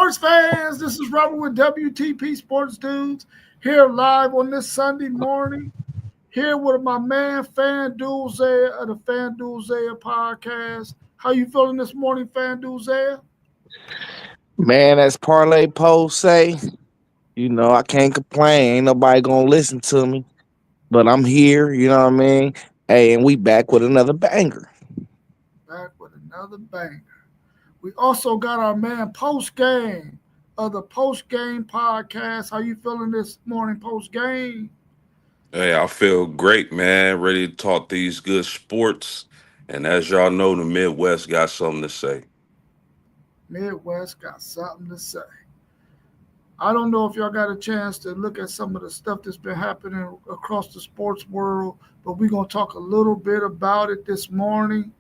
sports fans, this is Robert with WTP Sports Dudes here live on this Sunday morning. Here with my man FanDuel Zaya of the FanDuel Zaya podcast. How you feeling this morning, FanDuel Zaya? Man, as Parlay Post say, I can't complain. Ain't nobody gonna listen to me, but I'm here. You know what I mean? Hey, and we back with another banger. Back with another banger. We also got our man Post Game of the Post Game podcast. How you feeling this morning, Post Game? Hey, I feel great, man. Ready to talk these good sports. And as y'all know, the Midwest got something to say. Midwest got something to say. I don't know if y'all got a chance to look at some of the stuff that's been happening across the sports world, but we're going to talk a little bit about it this morning.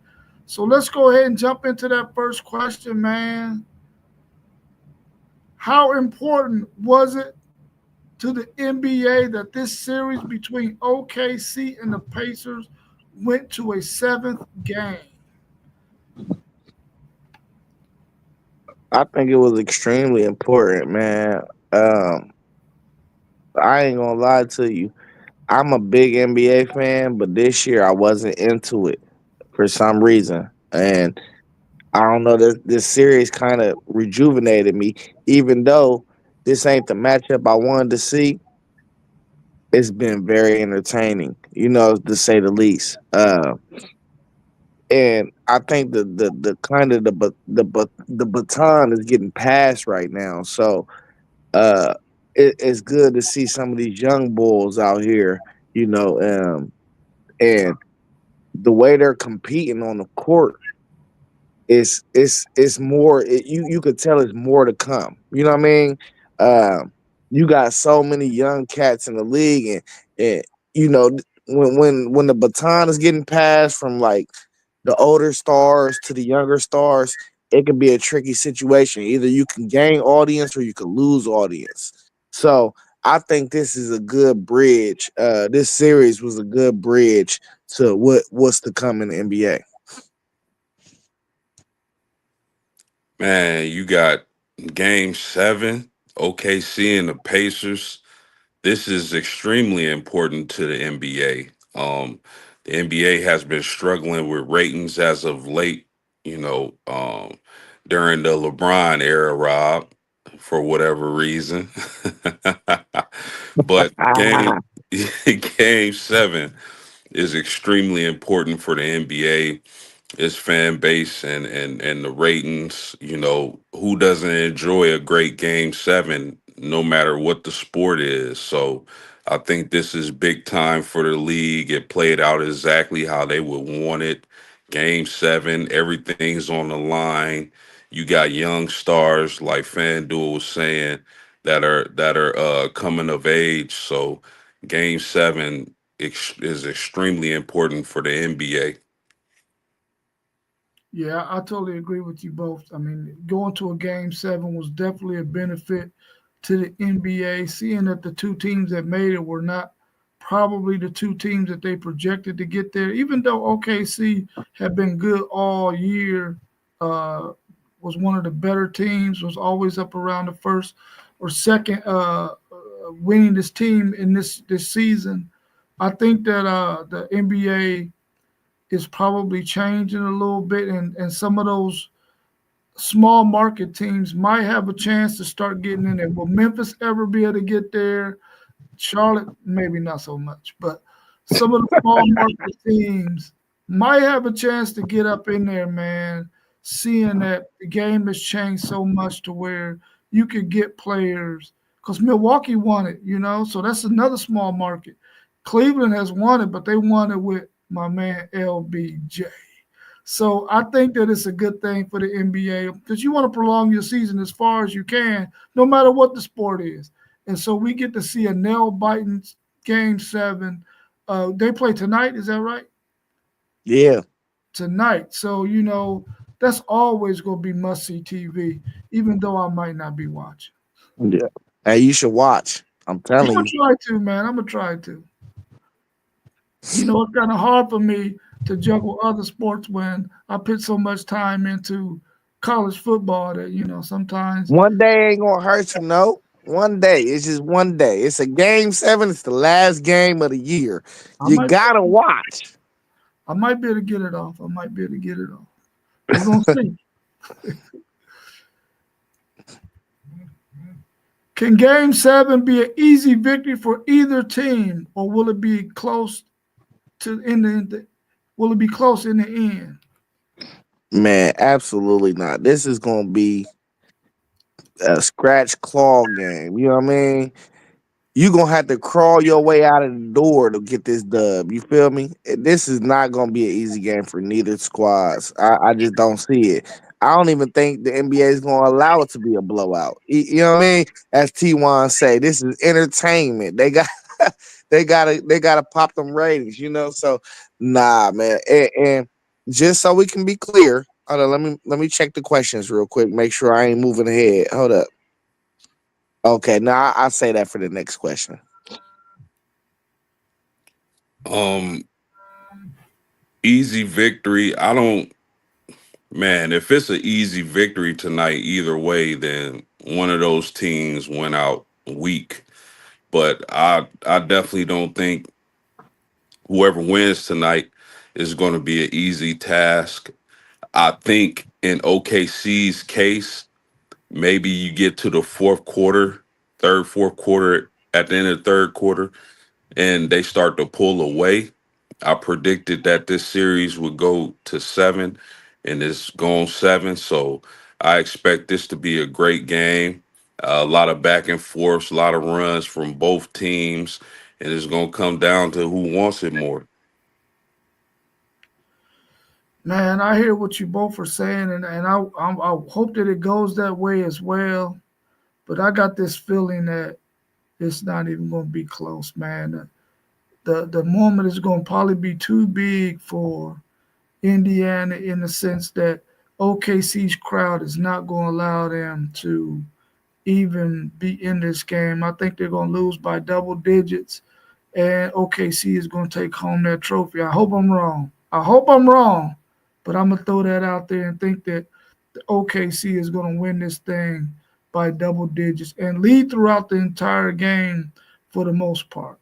So let's go ahead and jump into that first question, man. How important was it to the NBA that this series between OKC and the Pacers went to a seventh game? I think it was extremely important, man. Um, I ain't gonna lie to you. I'm a big NBA fan, but this year I wasn't into it for some reason, and I don't know. This series kind of rejuvenated me, even though this ain't the matchup I wanted to see. It's been very entertaining, to say the least. And I think the kind of the baton is getting passed right now. So uh, it's good to see some of these young bulls out here, and the way they're competing on the court is more. You could tell it's more to come. You know what I mean? Um, you got so many young cats in the league, and you know when the baton is getting passed from like the older stars to the younger stars, it could be a tricky situation. Either you can gain audience or you can lose audience. So I think this is a good bridge. This series was a good bridge to what's to come in the NBA. Man, you got game seven, OKC and the Pacers. This is extremely important to the NBA. The NBA has been struggling with ratings as of late, you know, um, during the LeBron era, Rob, for whatever reason. But Ah, game seven is extremely important for the NBA, its fan base and the ratings. You know, who doesn't enjoy a great game seven, no matter what the sport is? So I think this is big time for the league. It played out exactly how they would want it. Game seven, everything's on the line. You got young stars like FanDuel was saying that are coming of age. So game seven is extremely important for the NBA. Yeah, I totally agree with you both. I mean, going to a game seven was definitely a benefit to the NBA, seeing that the two teams that made it were not probably the two teams that they projected to get there. Even though OKC had been good all year, uh, was one of the better teams, was always up around the first or second winning this team in this season. I think that the NBA is probably changing a little bit, and some of those small market teams might have a chance to start getting in there. Will Memphis ever be able to get there? Charlotte, maybe not so much, but some of the small market teams might have a chance to get up in there, man. Seeing that the game has changed so much to where you could get players because Milwaukee won it, so that's another small market. Cleveland has won it, but they won it with my man LBJ. So I think that it's a good thing for the NBA because you want to prolong your season as far as you can, no matter what the sport is. And so we get to see a nail biting game seven. They play tonight, is that right? yeah, Tonight. So, that's always going to be must see TV, even though I might not be watching. yeah. Hey, you should watch. I'm I'm telling going you. to try to, man. I'm going to try to. It's kind of hard for me to juggle other sports when I put so much time into college football that sometimes One day ain't gonna hurt you, no. One day. It's just one day. It's a game 7. It's the last game of the year. I You might gotta watch. I might be able to get it off. I might be able to get it off. We're gonna see. Can Game 7 be an easy victory for either team, or will it be close to in the will it be close in the end? Man, absolutely not. This is gonna be a scratch claw game. You know what I mean? You gonna have to crawl your way out of the door to get this dub. You feel me? This is not gonna be an easy game for neither squads. I just don't see it. I don't even think the NBA is gonna allow it to be a blowout. You know what I mean? As T1 say, this is entertainment. They got they gotta pop them ratings. So nah, man. And just so we can be clear, hold on. Let me check the questions real quick. Make sure I ain't moving ahead. Hold up. Okay, now I'll say that for the next question. Easy victory. I don't, man, if it's an easy victory tonight, either way, then one of those teams went out weak. But I definitely don't think whoever wins tonight is going to be an easy task. I think in OKC's case, maybe you get to the fourth quarter, at the end of the third quarter, and they start to pull away. I predicted that this series would go to 7, and it's gone 7. So I expect this to be a great game. A lot of back and forth, a lot of runs from both teams, and it's going to come down to who wants it more. Man, I hear what you both are saying, and I hope that it goes that way as well. But I got this feeling that it's not even going to be close, man. The moment is going to probably be too big for Indiana in the sense that OKC's crowd is not going to allow them to even be in this game. I think they're going to lose by double digits, and OKC is going to take home that trophy. I hope I'm wrong. But I'm going to throw that out there and think that the OKC is going to win this thing by double digits and lead throughout the entire game for the most part.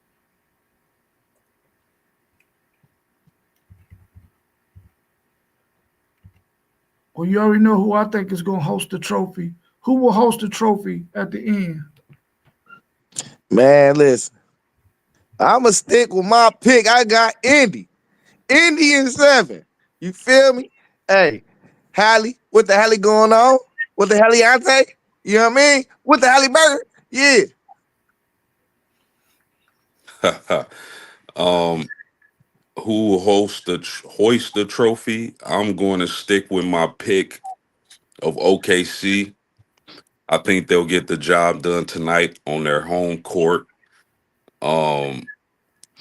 Well, you already know who I think is going to host the trophy. Who will host the trophy at the end? Man, listen, I'ma stick with my pick. I got Indy. Indy in 7. You feel me? Hey, Halle, what the hell going on? What the hell, Ante? You know what I mean? What the hell, burger? Yeah. Who hoist the trophy? I'm going to stick with my pick of OKC. I think they'll get the job done tonight on their home court. Um,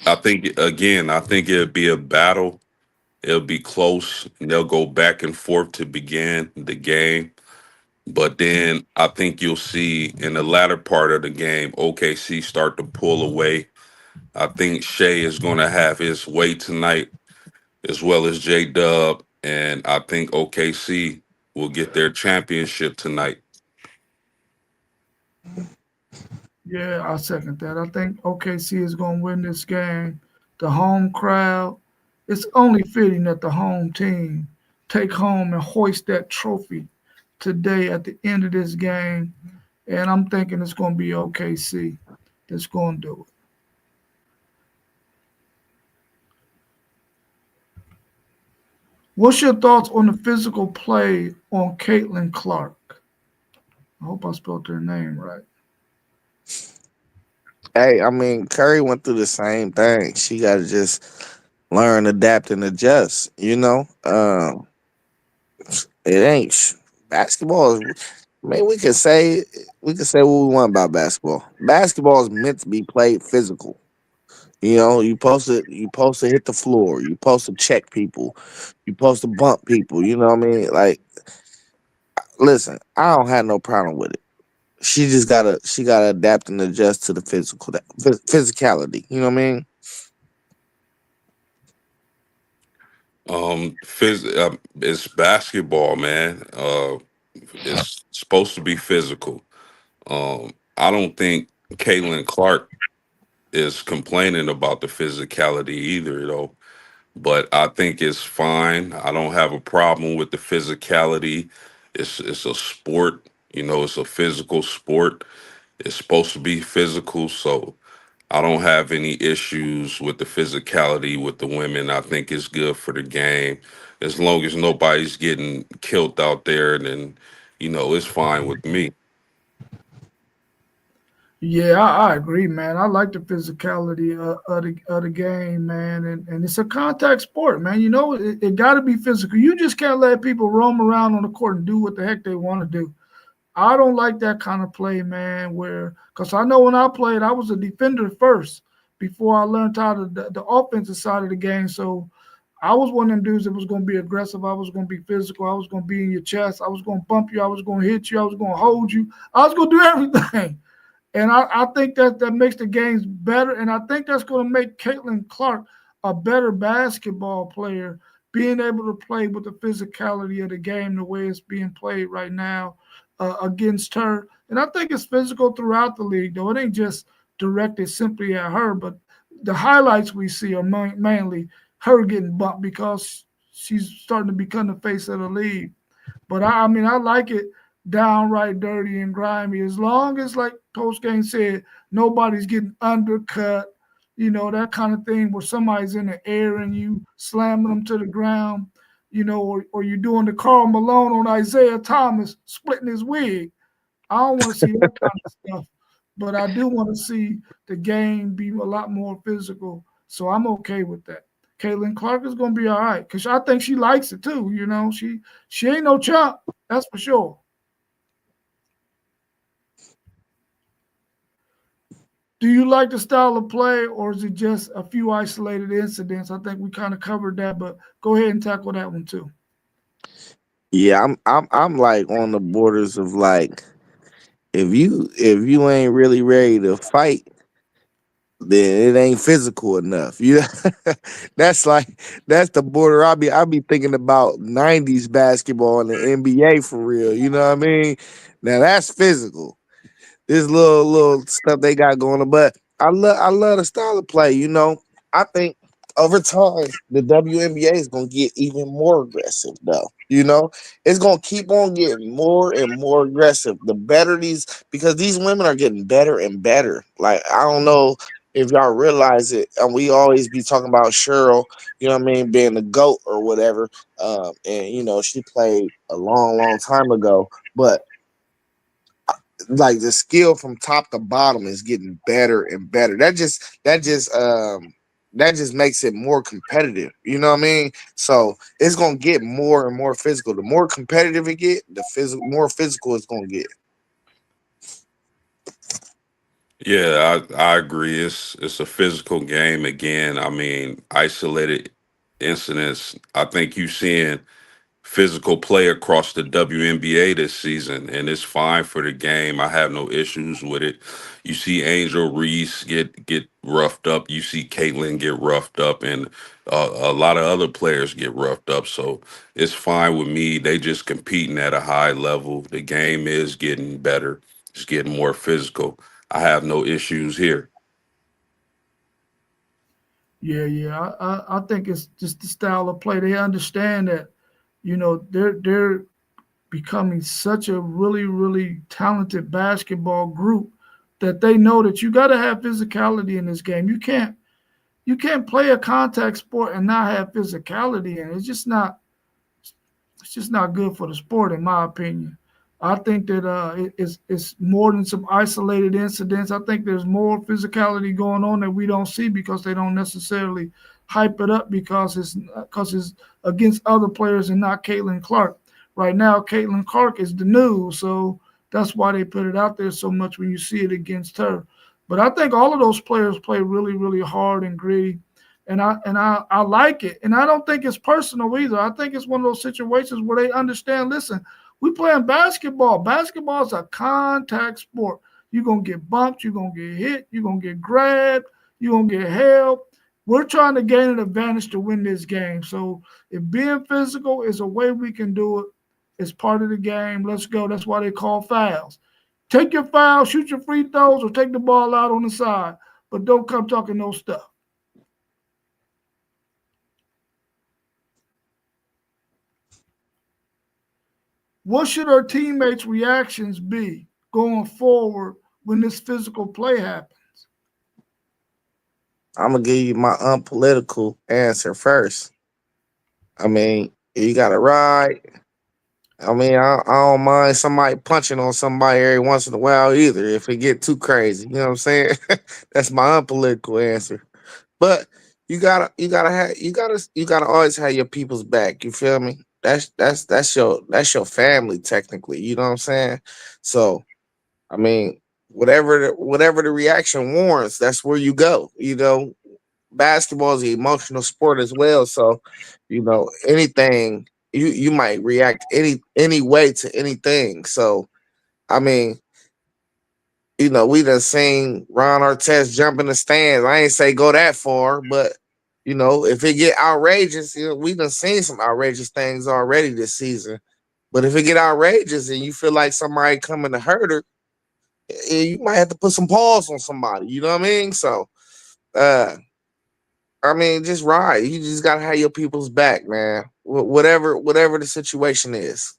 I think it'll be a battle. It'll be close. And they'll go back and forth to begin the game. But then I think you'll see in the latter part of the game, OKC start to pull away. I think Shea is going to have his way tonight, as well as J Dub. And I think OKC will get their championship tonight. Yeah, I second that. I think OKC is going to win this game. The home crowd, it's only fitting that the home team take home and hoist that trophy today at the end of this game. And I'm thinking it's going to be OKC that's going to do it. What's your thoughts on the physical play on Caitlin Clark? I hope I spelled her name right. Hey, I mean, Curry went through the same thing. She got to just learn, adapt, and adjust. It ain't basketball. I mean, we can say what we want about basketball. Basketball is meant to be played physical. You supposed to hit the floor. You supposed to check people. You supposed to bump people. You know what I mean? Like, listen, I don't have no problem with it. She gotta adapt and adjust to the physicality. You know what I mean? It's basketball, man. It's supposed to be physical. I don't think Caitlin Clark is complaining about the physicality either, though. But I think it's fine. I don't have a problem with the physicality. It's a sport, it's a physical sport. It's supposed to be physical, so I don't have any issues with the physicality with the women. I think it's good for the game. As long as nobody's getting killed out there, then it's fine with me. Yeah, I agree, man. I like the physicality of the game, man, and it's a contact sport, man. It got to be physical. You just can't let people roam around on the court and do what the heck they want to do. I don't like that kind of play, man. Because I know when I played, I was a defender first before I learned how to the offensive side of the game. So I was one of them dudes that was going to be aggressive. I was going to be physical. I was going to be in your chest. I was going to bump you. I was going to hit you. I was going to hold you. I was going to do everything. And I think that makes the games better. And I think that's going to make Caitlin Clark a better basketball player, being able to play with the physicality of the game the way it's being played right now against her. And I think it's physical throughout the league, though. It ain't just directed simply at her, but the highlights we see are mainly her getting bumped because she's starting to become the face of the league. But I mean, I like it downright dirty and grimy. As long as, like post game said, nobody's getting undercut, that kind of thing where somebody's in the air and you slamming them to the ground, or you're doing the Karl Malone on Isaiah Thomas splitting his wig. I don't want to see that kind of stuff, but I do want to see the game be a lot more physical. So I'm okay with that. Caitlin Clark is going to be all right because I think she likes it too. She ain't no chump, that's for sure. Do you like the style of play, or is it just a few isolated incidents? I think we kind of covered that, but go ahead and tackle that one too. Yeah, I'm like on the borders of like if you ain't really ready to fight, then it ain't physical enough. That's that's the border. I'll be thinking about '90s basketball and the NBA for real. You know what I mean? Now that's physical. This little stuff they got going on. But I love the style of play. I think over time the WNBA is gonna get even more aggressive though. It's gonna keep on getting more and more aggressive. The better because these women are getting better and better. Like I don't know if y'all realize it, and we always be talking about Cheryl, what I mean, being the GOAT or whatever. And she played a long, long time ago, but like the skill from top to bottom is getting better and better. That just makes it more competitive. You know what I mean? So it's gonna get more and more physical. The more competitive it get, the more physical it's gonna get. Yeah, I agree. It's a physical game again. I mean, isolated incidents. I think you seeing physical play across the WNBA this season, and it's fine for the game. I have no issues with it. You see Angel Reese get roughed up. You see Caitlin get roughed up, and a lot of other players get roughed up. So it's fine with me. They just competing at a high level. The game is getting better. It's getting more physical. I have no issues here. Yeah. I think it's just the style of play. They understand that, they're becoming such a really, really talented basketball group that they know that you got to have physicality in this game. You can't play a contact sport and not have physicality in it. It's just not good for the sport, in my opinion. I think that it's more than some isolated incidents. I think there's more physicality going on that we don't see because they don't necessarily hype it up because it's against other players and not Caitlin Clark. Right now, Caitlin Clark is the news, so that's why they put it out there so much when you see it against her. But I think all of those players play really, really hard and gritty, and I like it. And I don't think it's personal either. I think it's one of those situations where they understand. Listen, we playing basketball. Basketball is a contact sport. You're gonna get bumped. You're gonna get hit. You're gonna get grabbed. You're gonna get held. We're trying to gain an advantage to win this game. So if being physical is a way we can do it, It's part of the game. Let's go. That's why they call fouls. Take your foul, shoot your free throws, or take the ball out on the side. But don't come talking no stuff. What should our teammates' reactions be going forward when this physical play happens? I'm gonna give you my unpolitical answer first. I mean, you got to ride. I mean, I don't mind somebody punching on somebody every once in a while either, if it get too crazy. You know what I'm saying? That's my unpolitical answer. But you gotta always have your people's back. You feel me? That's your family technically. You know what I'm saying? So I mean, whatever the reaction warrants, that's where you go. Basketball is an emotional sport as well. So, anything you might react any way to anything. So, I mean, we done seen Ron Artest jump in the stands. I ain't say go that far, but if it get outrageous, we done seen some outrageous things already this season. But if it get outrageous and you feel like somebody coming to hurt her, you might have to put some pause on somebody. You know what I mean? So, uh, I mean, just ride. You just gotta have your people's back, man. Whatever the situation is.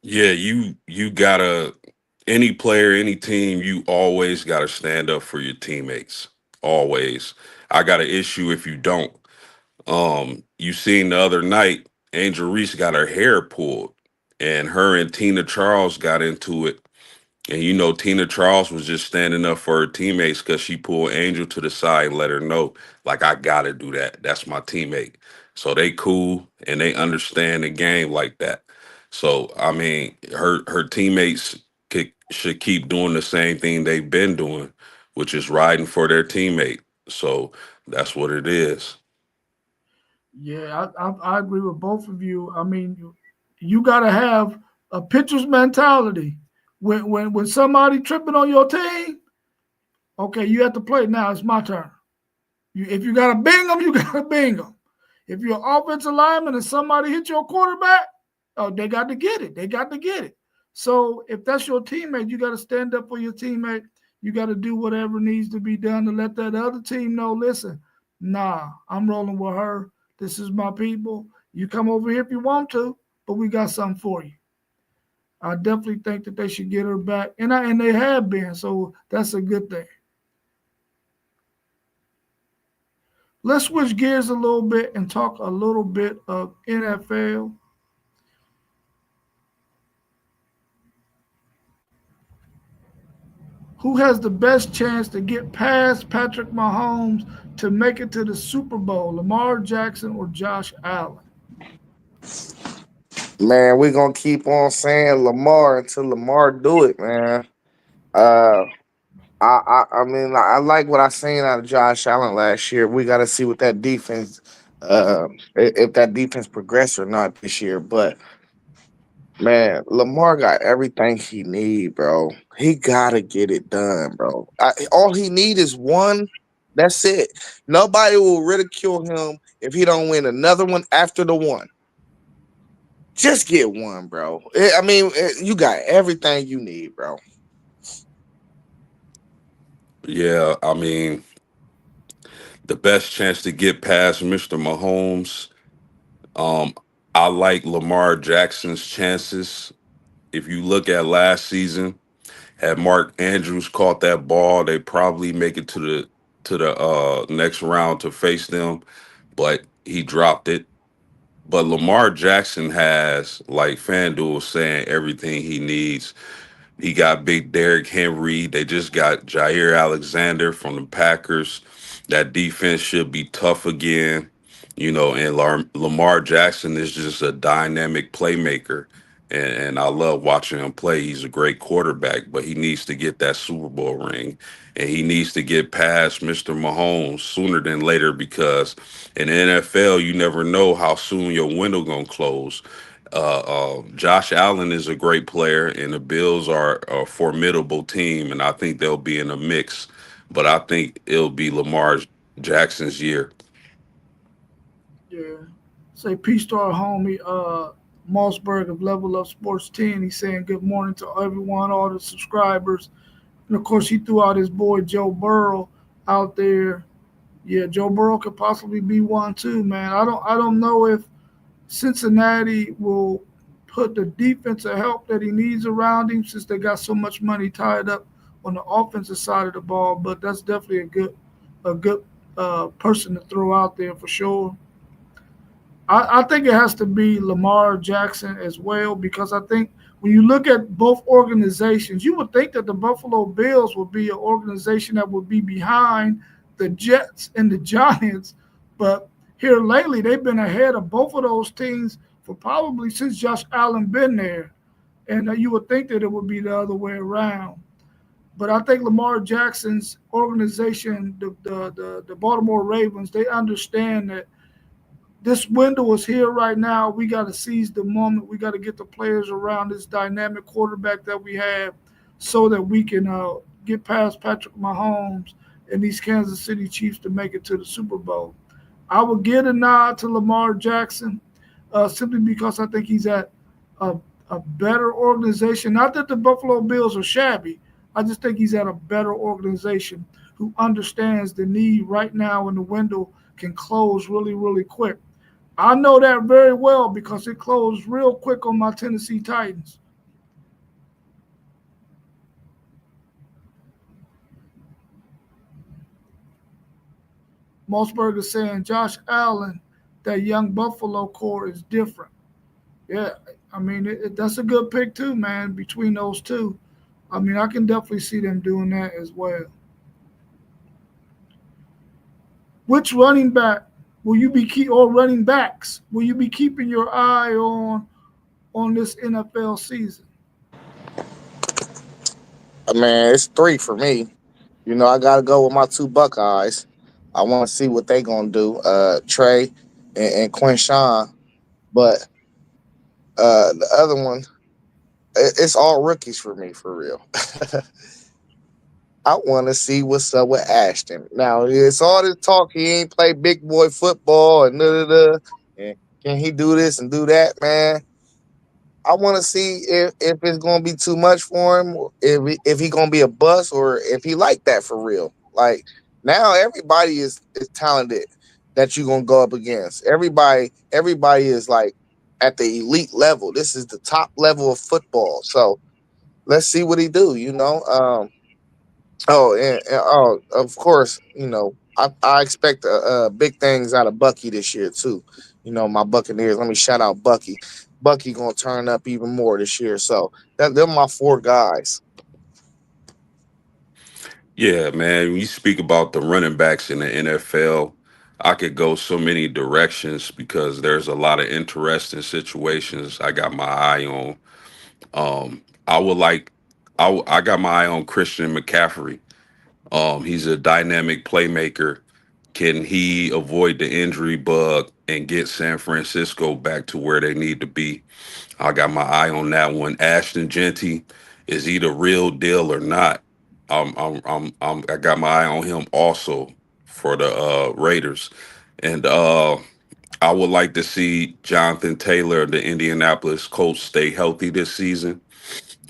Yeah, you gotta any player, any team, you always gotta stand up for your teammates. Always. I got an issue if you don't. You seen the other night, Angel Reese got her hair pulled, and her and Tina Charles got into it. And Tina Charles was just standing up for her teammates because she pulled Angel to the side and let her know, like, I gotta do that. That's my teammate. So they cool and they understand the game like that. So I mean, her teammates should keep doing the same thing they've been doing, which is riding for their teammate. So that's what it is. Yeah, I agree with both of you. I mean, you got to have a pitcher's mentality. When somebody tripping on your team, okay, you have to play now. It's my turn. If you got to bing them, you got to bing them. If you're an offensive lineman and somebody hit your quarterback, oh, they got to get it. They got to get it. So if that's your teammate, you got to stand up for your teammate. You got to do whatever needs to be done to let that other team know, listen, nah, I'm rolling with her. This is my people. You come over here if you want to, but we got something for you. I definitely think that they should get her back, and they have been, so that's a good thing. Let's switch gears a little bit and talk a little bit of NFL. Who has the best chance to get past Patrick Mahomes to make it to the Super Bowl, Lamar Jackson or Josh Allen? Man, we gonna keep on saying Lamar until Lamar do it, man. Uh I like what I seen out of Josh Allen last year. We gotta see what that defense if that defense progress or not this year. But man, Lamar got everything he need, bro. He gotta get it done, bro. All he need is one. That's it. Nobody will ridicule him if he don't win another one after the one. Just get one, bro. I mean, you got everything you need, bro. Yeah, I mean, the best chance to get past Mr. Mahomes. Um, I like Lamar Jackson's chances. If you look at last season, had Mark Andrews caught that ball, they probably make it to the next round to face them, but he dropped it. But Lamar Jackson has, like FanDuel was saying, everything he needs. He got big Derrick Henry. They just got Jair Alexander from the Packers. That defense should be tough again. And Lamar Jackson is just a dynamic playmaker. And I love watching him play. He's a great quarterback, but he needs to get that Super Bowl ring. And he needs to get past Mr. Mahomes sooner than later because in the NFL, you never know how soon your window going to close. Josh Allen is a great player, and the Bills are a formidable team, and I think they'll be in a mix. But I think it'll be Lamar Jackson's year. Yeah. Say peace to our homie Mossberg of Level Up Sports 10. He's saying good morning to everyone, all the subscribers. And of course, he threw out his boy Joe Burrow out there. Yeah, Joe Burrow could possibly be one too, man. I don't know if Cincinnati will put the defensive help that he needs around him since they got so much money tied up on the offensive side of the ball. But that's definitely a good person to throw out there for sure. I think it has to be Lamar Jackson as well because I think when you look at both organizations, you would think that the Buffalo Bills would be an organization that would be behind the Jets and the Giants, but here lately they've been ahead of both of those teams for probably since Josh Allen been there, and you would think that it would be the other way around. But I think Lamar Jackson's organization, the Baltimore Ravens, they understand that this window is here right now. We got to seize the moment. We got to get the players around this dynamic quarterback that we have so that we can get past Patrick Mahomes and these Kansas City Chiefs to make it to the Super Bowl. I would give a nod to Lamar Jackson simply because I think he's at a, a better organization. Not that the Buffalo Bills are shabby. I just think he's at a better organization who understands the need right now and the window can close really, really quick. I know that very well because it closed real quick on my Tennessee Titans. Mossberg is saying Josh Allen, that young Buffalo core is different. Yeah, I mean, that's a good pick too, man, between those two. I mean, I can definitely see them doing that as well. Which running back will you be or running backs will you be keeping your eye on this NFL season? I mean, it's three for me. You know, I gotta go with my two Buckeyes. I want to see what they gonna do. Trey and Quinshawn, but the other one, it's all rookies for me for real. I want to see what's up with Ashton. Now it's all this talk. He ain't play big boy football and da da da. And can he do this and do that, man? I want to see if it's gonna be too much for him, if he gonna be a bust, or if he like that for real. Like now, everybody is talented that you gonna go up against. Everybody is like at the elite level. This is the top level of football. So let's see what he do. Oh, and oh, of course, I expect big things out of Bucky this year too. My Buccaneers. Let me shout out Bucky. Bucky gonna turn up even more this year. So they're my four guys. Yeah, man. When you speak about the running backs in the NFL, I could go so many directions because there's a lot of interesting situations I got my eye on. I would like, I got my eye on Christian McCaffrey. He's a dynamic playmaker. Can he avoid the injury bug and get San Francisco back to where they need to be? I got my eye on that one. Ashton Genty, is he the real deal or not? I got my eye on him also for the Raiders, and I would like to see Jonathan Taylor, the Indianapolis Colts, stay healthy this season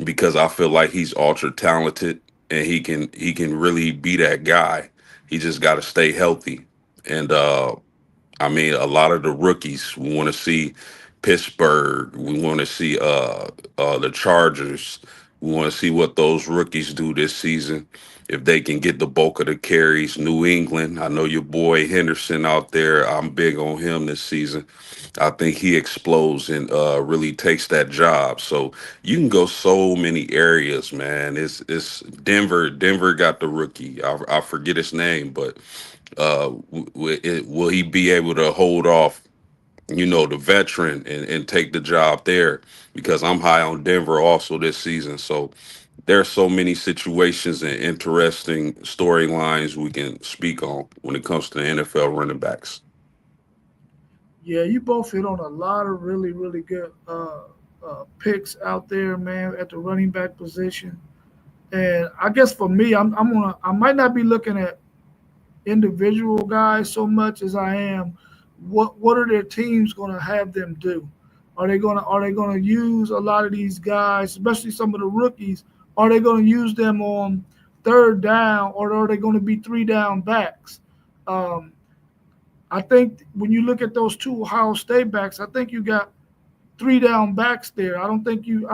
because I feel like he's ultra talented and he can really be that guy. He just got to stay healthy, and I mean, a lot of the rookies we want to see Pittsburgh. We want to see the Chargers. We want to see what those rookies do this season. If they can get the bulk of the carries, New England. I know your boy Henderson out there. I'm big on him this season. I think he explodes and really takes that job. So you can go so many areas, man. It's Denver. Denver got the rookie. I forget his name, but will he be able to hold off, the veteran and take the job there? Because I'm high on Denver also this season. So there's so many situations and interesting storylines we can speak on when it comes to the NFL running backs. Yeah, you both hit on a lot of really, really good picks out there, man, at the running back position. And I guess for me, I might not be looking at individual guys so much as I am what are their teams going to have them do? Are they gonna use a lot of these guys, especially some of the rookies? Are they gonna use them on third down, or are they gonna be three down backs? Um, I think when you look at those two Ohio State backs, I think you got three down backs there. I don't think you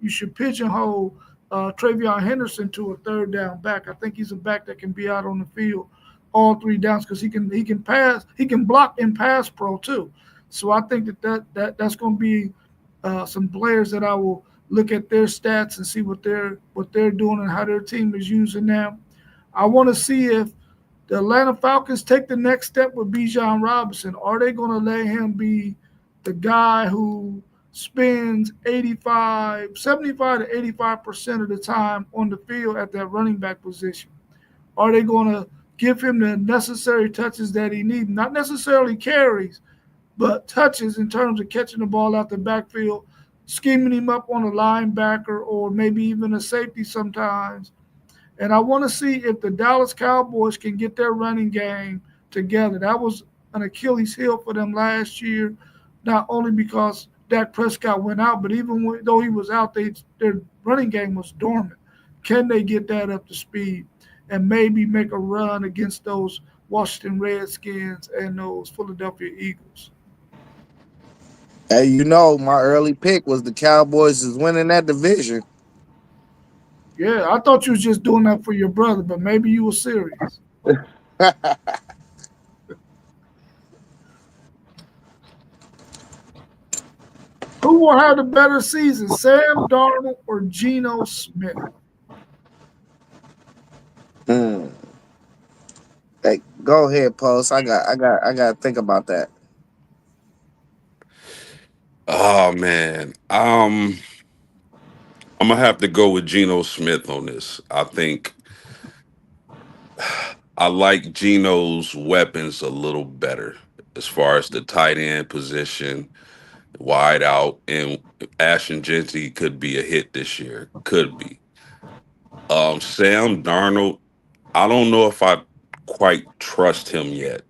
should pigeonhole Travion Henderson to a third down back. I think he's a back that can be out on the field all three downs because he can pass, he can block in pass pro too. So I think that's going to be some players that I will look at their stats and see what they're doing and how their team is using them. I want to see if the Atlanta Falcons take the next step with Bijan Robinson. Are they going to let him be the guy who spends 75 to 85% of the time on the field at that running back position? Are they going to give him the necessary touches that he needs? Not necessarily carries, but touches in terms of catching the ball out the backfield, scheming him up on a linebacker or maybe even a safety sometimes. And I want to see if the Dallas Cowboys can get their running game together. That was an Achilles heel for them last year, not only because Dak Prescott went out, but even though he was out, their running game was dormant. Can they get that up to speed and maybe make a run against those Washington Redskins and those Philadelphia Eagles? Hey, you know, my early pick was the Cowboys is winning that division. Yeah, I thought you was just doing that for your brother, but maybe you were serious. Who will have the better season, Sam Darnold or Geno Smith? Hmm. Hey, go ahead, post. I got to think about that. Oh man, I'm gonna have to go with Geno Smith on this. I think I like Geno's weapons a little better as far as the tight end position, wide out, and Ashton Genty could be a hit this year. Could be. Sam Darnold, I don't know if I quite trust him yet.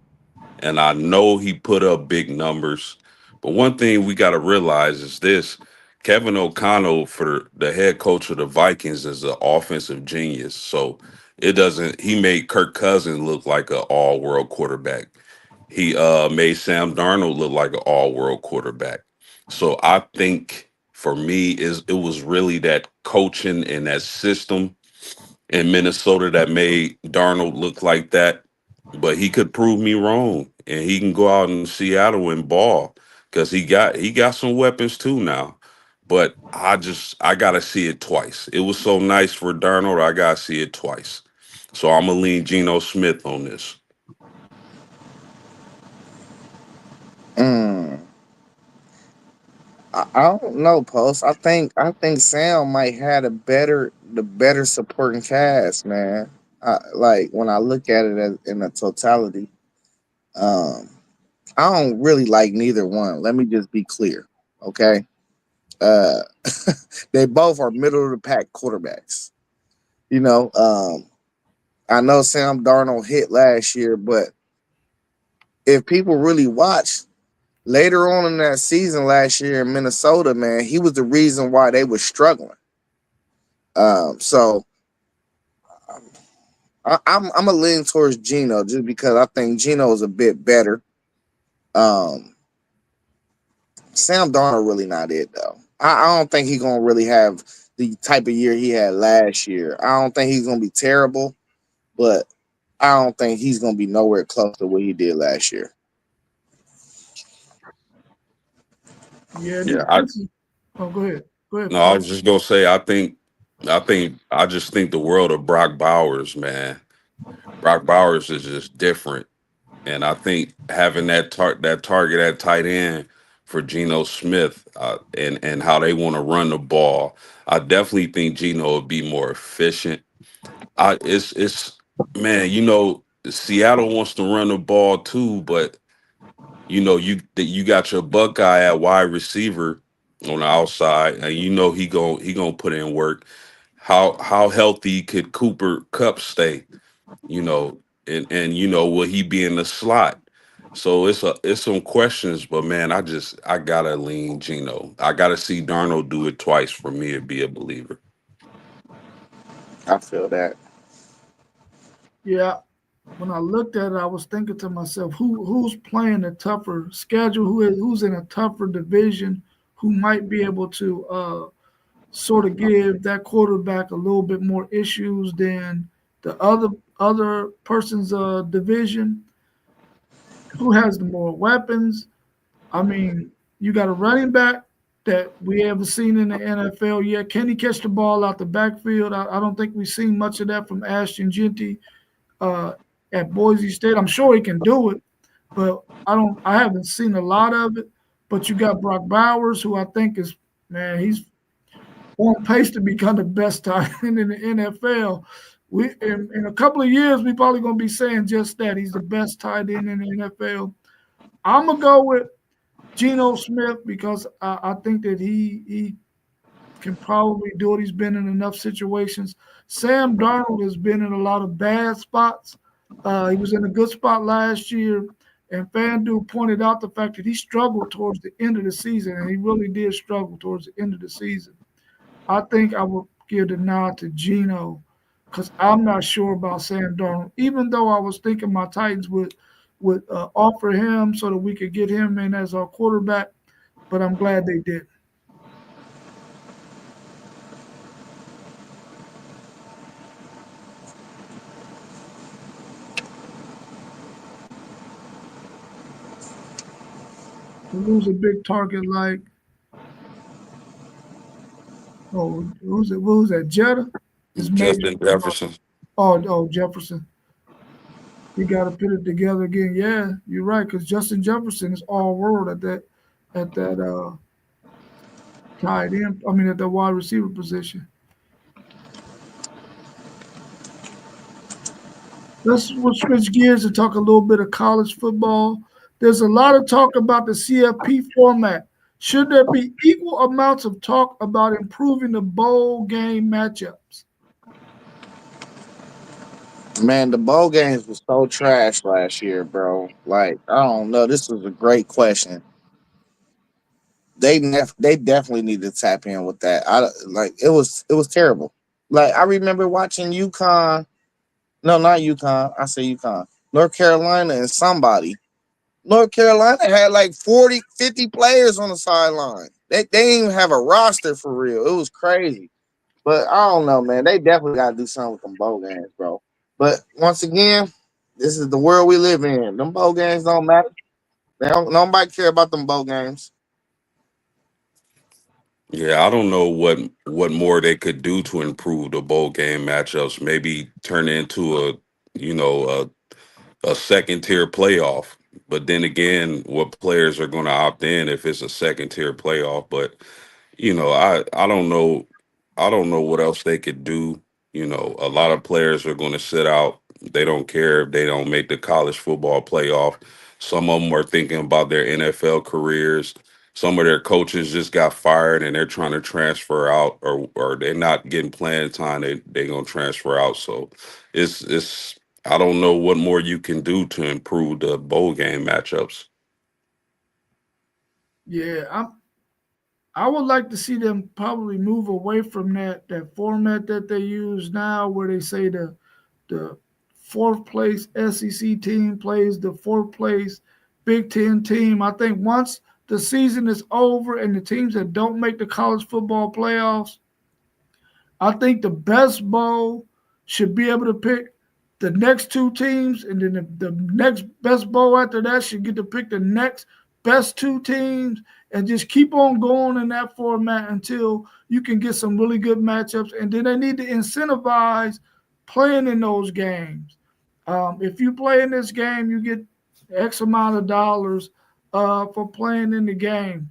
And I know he put up big numbers. But one thing we got to realize is this: Kevin O'Connell, for the head coach of the Vikings, is an offensive genius. So it doesn't. He made Kirk Cousins look like an all-world quarterback. He made Sam Darnold look like an all-world quarterback. So I think for me is it was really that coaching and that system in Minnesota that made Darnold look like that. But he could prove me wrong, and he can go out in Seattle and ball because he got some weapons too now. But I gotta see it twice. It was so nice for Darnold. I gotta see it twice. So I'm gonna lean Geno Smith on this. Mm. I don't know, post. I think Sam might have the better supporting cast, man. Like when I look at it as, in a totality, um, I don't really like neither one. Let me just be clear, okay? Uh, they both are middle of the pack quarterbacks. You know, I know Sam Darnold hit last year, but if people really watch later on in that season last year in Minnesota, man, he was the reason why they were struggling. So I'm a lean towards Gino just because I think Gino is a bit better. Um, Sam Darnold really not it though. I don't think he's gonna really have the type of year he had last year. I don't think he's gonna be terrible, but I don't think he's gonna be nowhere close to what he did last year. Yeah, Yeah, this is. Oh, go ahead. Go ahead, no, I was Paul. just gonna say I just think the world of Brock Bowers, man. Brock Bowers is just different. And I think having that target at tight end for Geno Smith and how they want to run the ball, I definitely think Geno would be more efficient. It's man, Seattle wants to run the ball too, but you got your Buckeye at wide receiver on the outside, and he gonna put in work. How healthy could Cooper Cup stay? You know, and will he be in the slot? So it's some questions, but man, I gotta lean Geno. I gotta see Darnold do it twice for me to be a believer. I feel that. Yeah, when I looked at it, I was thinking to myself, who's playing a tougher schedule, who's in a tougher division, who might be able to sort of give that quarterback a little bit more issues than the other person's division, who has the more weapons. I mean, you got a running back that we haven't seen in the NFL yet. Can he catch the ball out the backfield? I don't think we've seen much of that from Ashton Genty uh, at Boise State. I'm sure he can do it, but I haven't seen a lot of it. But you got Brock Bowers, who I think is, man, he's on pace to become the best tight end in the NFL. We in a couple of years, we probably gonna be saying just that. He's the best tight end in the NFL. I'm gonna go with Geno Smith because I think that he can probably do it. He's been in enough situations. Sam Darnold has been in a lot of bad spots. He was in a good spot last year, and FanDuel pointed out the fact that he struggled towards the end of the season, and he really did struggle towards the end of the season. I think I would give the nod to Geno because I'm not sure about Sam Darnold, even though I was thinking my Titans would offer him so that we could get him in as our quarterback, but I'm glad they did. To lose a big target like, who's it? Who's that? Jetta is major. Justin Jefferson. Oh, Jefferson. He got to put it together again. Yeah, you're right. Because Justin Jefferson is all world at that tight end. I mean, at the wide receiver position. We'll switch gears and talk a little bit of college football. There's a lot of talk about the CFP format. Should there be equal amounts of talk about improving the bowl game matchups? Man, the bowl games was so trash last year, bro. Like, I don't know. This was a great question. They definitely need to tap in with that. It was terrible. Like, I remember watching UConn. No, not UConn. I say UConn. North Carolina and somebody. North Carolina had like 40, 50 players on the sideline. They didn't even have a roster for real. It was crazy. But I don't know, man. They definitely got to do something with them bowl games, bro. But once again, this is the world we live in. Them bowl games don't matter. Nobody care about them bowl games. Yeah, I don't know what more they could do to improve the bowl game matchups. Maybe turn it into you know a second tier playoff. But then again, what players are going to opt in if it's a second tier playoff? But I don't know. I don't know what else they could do. A lot of players are going to sit out. They don't care if they don't make the college football playoff. Some of them are thinking about their NFL careers. Some of their coaches just got fired and they're trying to transfer out, or they're not getting playing time. They're gonna transfer out. So it's I don't know what more you can do to improve the bowl game matchups. Yeah, I would like to see them probably move away from that format that they use now, where they say the fourth place SEC team plays the fourth place Big Ten team. I think once the season is over and the teams that don't make the college football playoffs, I think the best bowl should be able to pick the next two teams, and then the next best bowl after that should get to pick the next best two teams, and just keep on going in that format until you can get some really good matchups. And then they need to incentivize playing in those games. If you play in this game, you get X amount of dollars for playing in the game.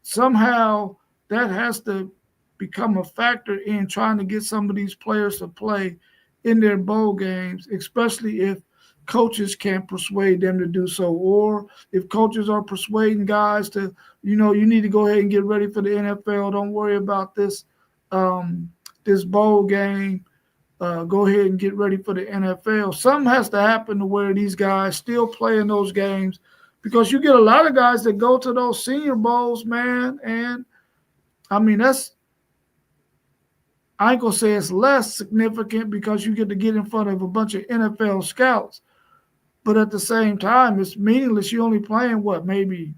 Somehow that has to become a factor in trying to get some of these players to play in their bowl games, especially if coaches can't persuade them to do so, or if coaches are persuading guys to, you need to go ahead and get ready for the NFL. Don't worry about this bowl game. go ahead and get ready for the NFL. Something has to happen to where these guys still play in those games, because you get a lot of guys that go to those Senior Bowls, man. And I mean, I ain't gonna say it's less significant because you get to get in front of a bunch of NFL scouts, but at the same time, it's meaningless. You're only playing what, maybe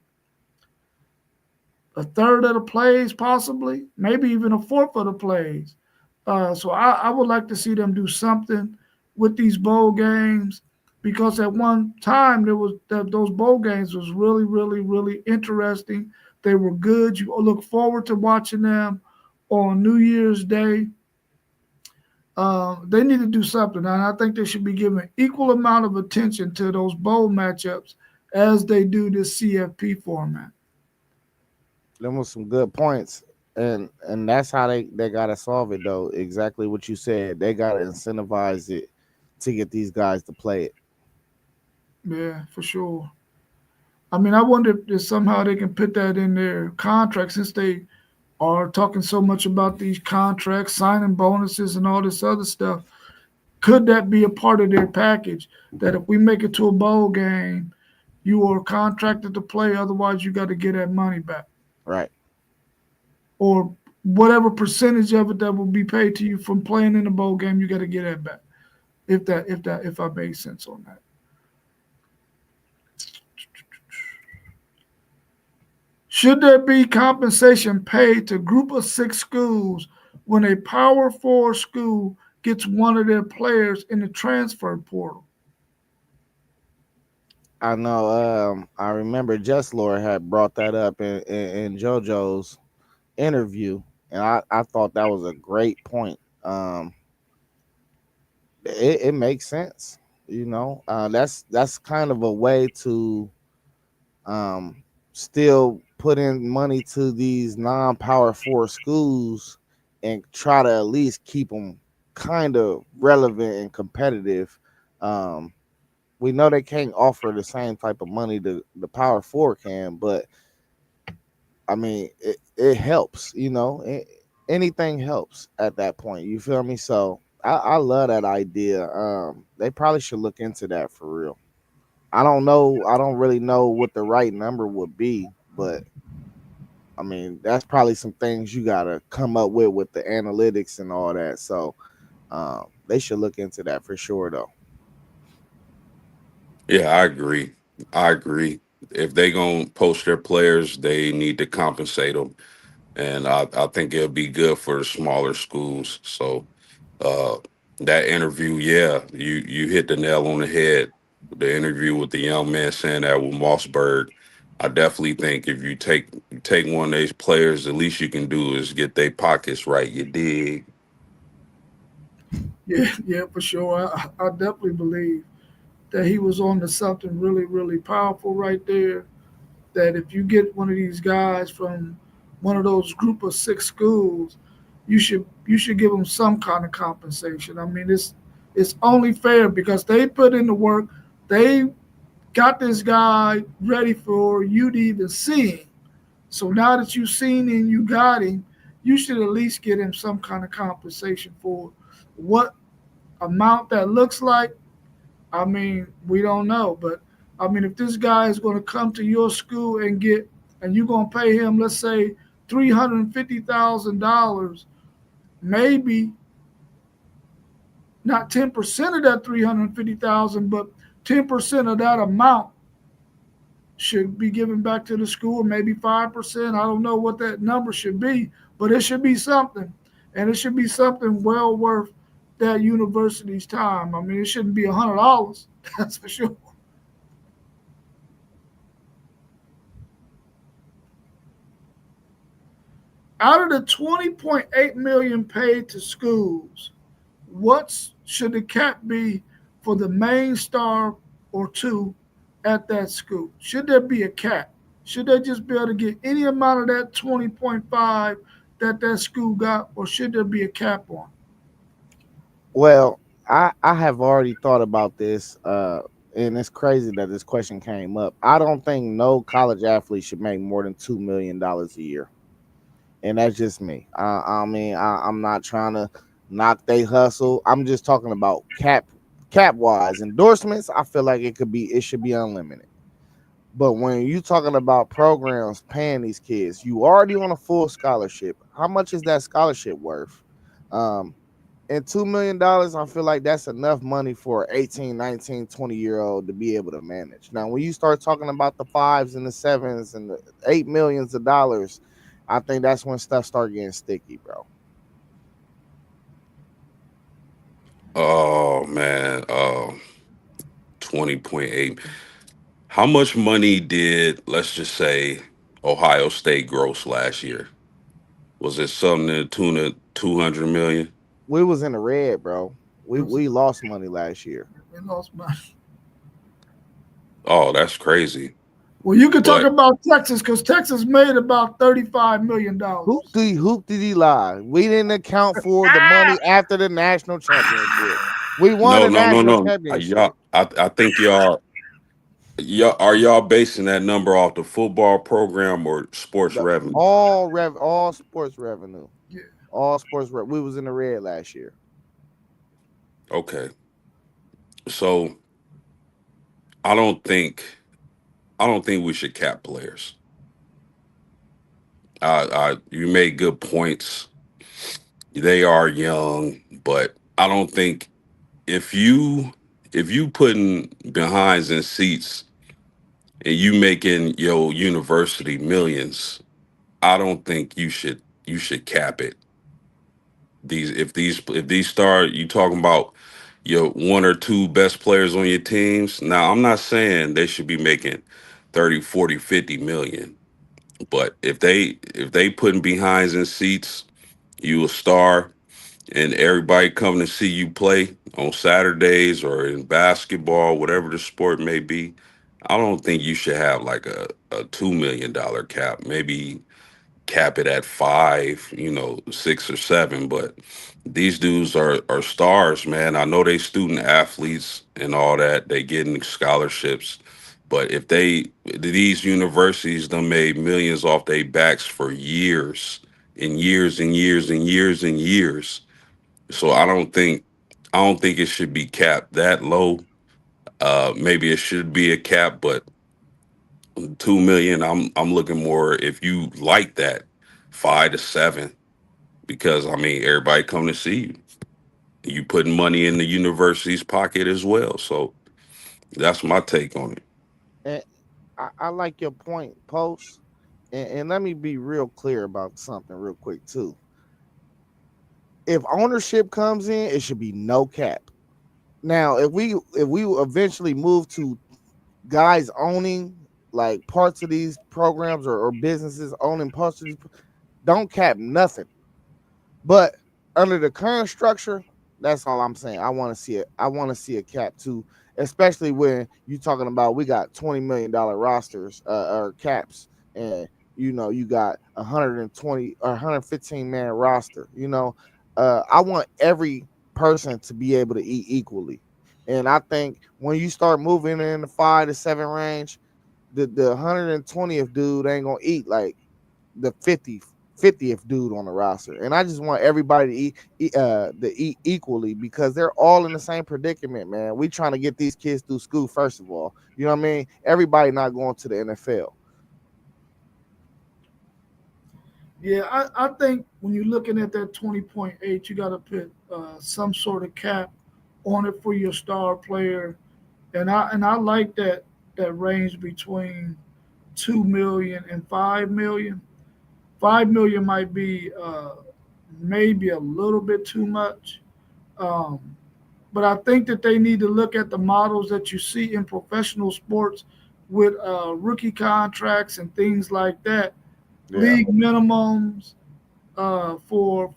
a third of the plays, possibly, maybe even a fourth of the plays. So I would like to see them do something with these bowl games, because at one time those bowl games was really, really, really interesting. They were good. You look forward to watching them on New Year's Day. They need to do something, and I think they should be given equal amount of attention to those bowl matchups as they do this CFP format. Them was some good points, and that's how they gotta solve it though. Exactly what you said. They gotta incentivize it to get these guys to play it. Yeah, for sure. I mean, I wonder if somehow they can put that in their contract, since they are talking so much about these contracts, signing bonuses, and all this other stuff. Could that be a part of their package? That if we make it to a bowl game, you are contracted to play, otherwise you got to get that money back, Right. or whatever percentage of it that will be paid to you from playing in the bowl game, you got to get that back. If I made sense on that. Should there be compensation paid to Group of Six schools when a Power Four school gets one of their players in the transfer portal? I know. I remember Just Lord had brought that up in JoJo's interview, and I thought that was a great point. It makes sense. That's kind of a way to um, still put in money to these non-power four schools and try to at least keep them kind of relevant and competitive. Um, we know they can't offer the same type of money the power four can, but I mean it helps. Anything helps at that point. You feel me? So I love that idea. They probably should look into that for real. I don't know. I don't really know what the right number would be, but I mean, that's probably some things you gotta come up with the analytics and all that. So they should look into that for sure, though. Yeah, I agree. I agree. If they gonna post their players, they need to compensate them, and I think it'll be good for the smaller schools. So uh, that interview, yeah, you hit the nail on the head. The interview with the young man saying that with Mossberg, I definitely think if you take one of these players, the least you can do is get their pockets right. You dig? Yeah, yeah, for sure. I definitely believe that he was on to something really, really powerful right there. That if you get one of these guys from one of those Group of Six schools, you should give them some kind of compensation. I mean, it's only fair because they put in the work. They got this guy ready for you to even see him. So now that you've seen him, you got him, you should at least get him some kind of compensation for what amount that looks like. I mean, we don't know, but I mean, if this guy is going to come to your school and you're going to pay him, let's say, $350,000, maybe not 10% of that 350,000, but 10% of that amount should be given back to the school, maybe 5%. I don't know what that number should be, but it should be something. And it should be something well worth that university's time. I mean, it shouldn't be $100, that's for sure. Out of the 20.8 million paid to schools, what should the cap be for the main star or two at that school? Should there be a cap? Should they just be able to get any amount of that 20.5 that school got, or should there be a cap on? Well, I have already thought about this, and it's crazy that this question came up. I don't think no college athlete should make more than $2 million a year, and that's just me. I mean, I'm not trying to knock they hustle. I'm just talking about cap wise endorsements. I feel like it should be unlimited. But when you talking about programs paying these kids, you already on a full scholarship. How much is that scholarship worth? And $2 million, I feel like that's enough money for an 18, 19, 20-year-old to be able to manage. Now, when you start talking about the fives and the sevens and the $8 million, I think that's when stuff start getting sticky, bro. Oh man, 20.8. How much money did, let's just say, Ohio State gross last year? Was it something to the tune of 200 million? We was in the red, bro. It was, We lost money last year. we lost money. Oh, that's crazy. Well, you could talk But about Texas because Texas made about $35 million. Hoop did he lie? We didn't account for the money after the national championship. We won no, a no, no, national no. championship. I think y'all basing that number off the football program or sports The, revenue? all sports revenue. Yeah. All sports we was in the red last year. Okay. So I don't think we should cap players. You made good points. They are young, but I don't think if you putting behinds in seats and you making your university millions, I don't think you should cap it. If these start you talking about your one or two best players on your teams. Now, I'm not saying they should be making 30, 40, 50 million, but if they putting behinds in seats, you a star and everybody coming to see you play on Saturdays or in basketball, whatever the sport may be, I don't think you should have like a $2 million cap. Maybe cap it at five, 6 or 7. But these dudes are stars, man. I know they student athletes and all that. They getting scholarships. But if these universities done made millions off their backs for years and years and years and years and years. So I don't think it should be capped that low. Maybe it should be a cap, but 2 million, I'm looking more if you like that 5 to 7, because I mean everybody come to see you. You putting money in the university's pocket as well. So that's my take on it. And I like your point, Post. And let me be real clear about something real quick too. If ownership comes in, it should be no cap. Now, if we eventually move to guys owning like parts of these programs or businesses owning parts of these, don't cap nothing. But under the current structure, that's all I'm saying. I want to see it. I want to see a cap too, especially when you talking about we got $20 million rosters or caps, and you got 120 or 115 man roster. I want every person to be able to eat equally, and I think when you start moving in the 5 to 7 range, the 120th dude ain't gonna eat like the 50th dude on the roster. And I just want everybody to eat equally because they're all in the same predicament, man. We trying to get these kids through school, first of all. You know what I mean? Everybody not going to the NFL. Yeah, I think when you're looking at that 20.8, you got to put some sort of cap on it for your star player, and I like that range between 2 million and 5 million. 5 million might be maybe a little bit too much, um, but I think that they need to look at the models that you see in professional sports with rookie contracts and things like that, Yeah. league minimums for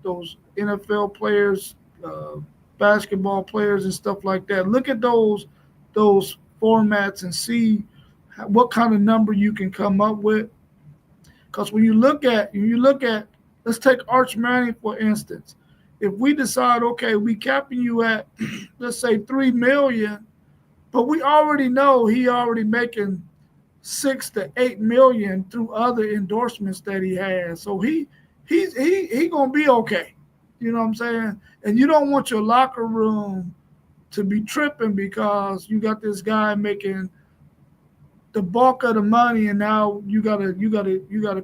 those NFL players, uh, basketball players, and stuff like that. Look at those formats and see what kind of number you can come up with. Because when you look at, let's take Arch Manning for instance. If we decide, okay, we capping you at let's say 3 million, but we already know he already making 6 to 8 million through other endorsements that he has. So he gonna be okay. You know what I'm saying? And you don't want your locker room to be tripping because you got this guy making the bulk of the money, and now you gotta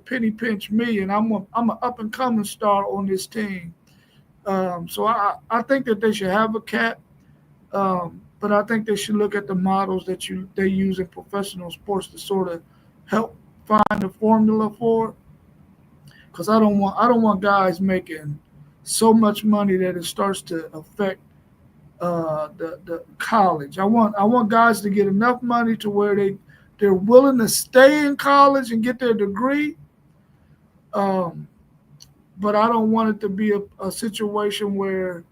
penny pinch me, and I'm an up and coming star on this team. So I think that they should have a cap, but I think they should look at the models that they use in professional sports to sort of help find a formula for it. Because I don't want guys making so much money that it starts to affect the college. I want guys to get enough money to where they're willing to stay in college and get their degree. But I don't want it to be a situation where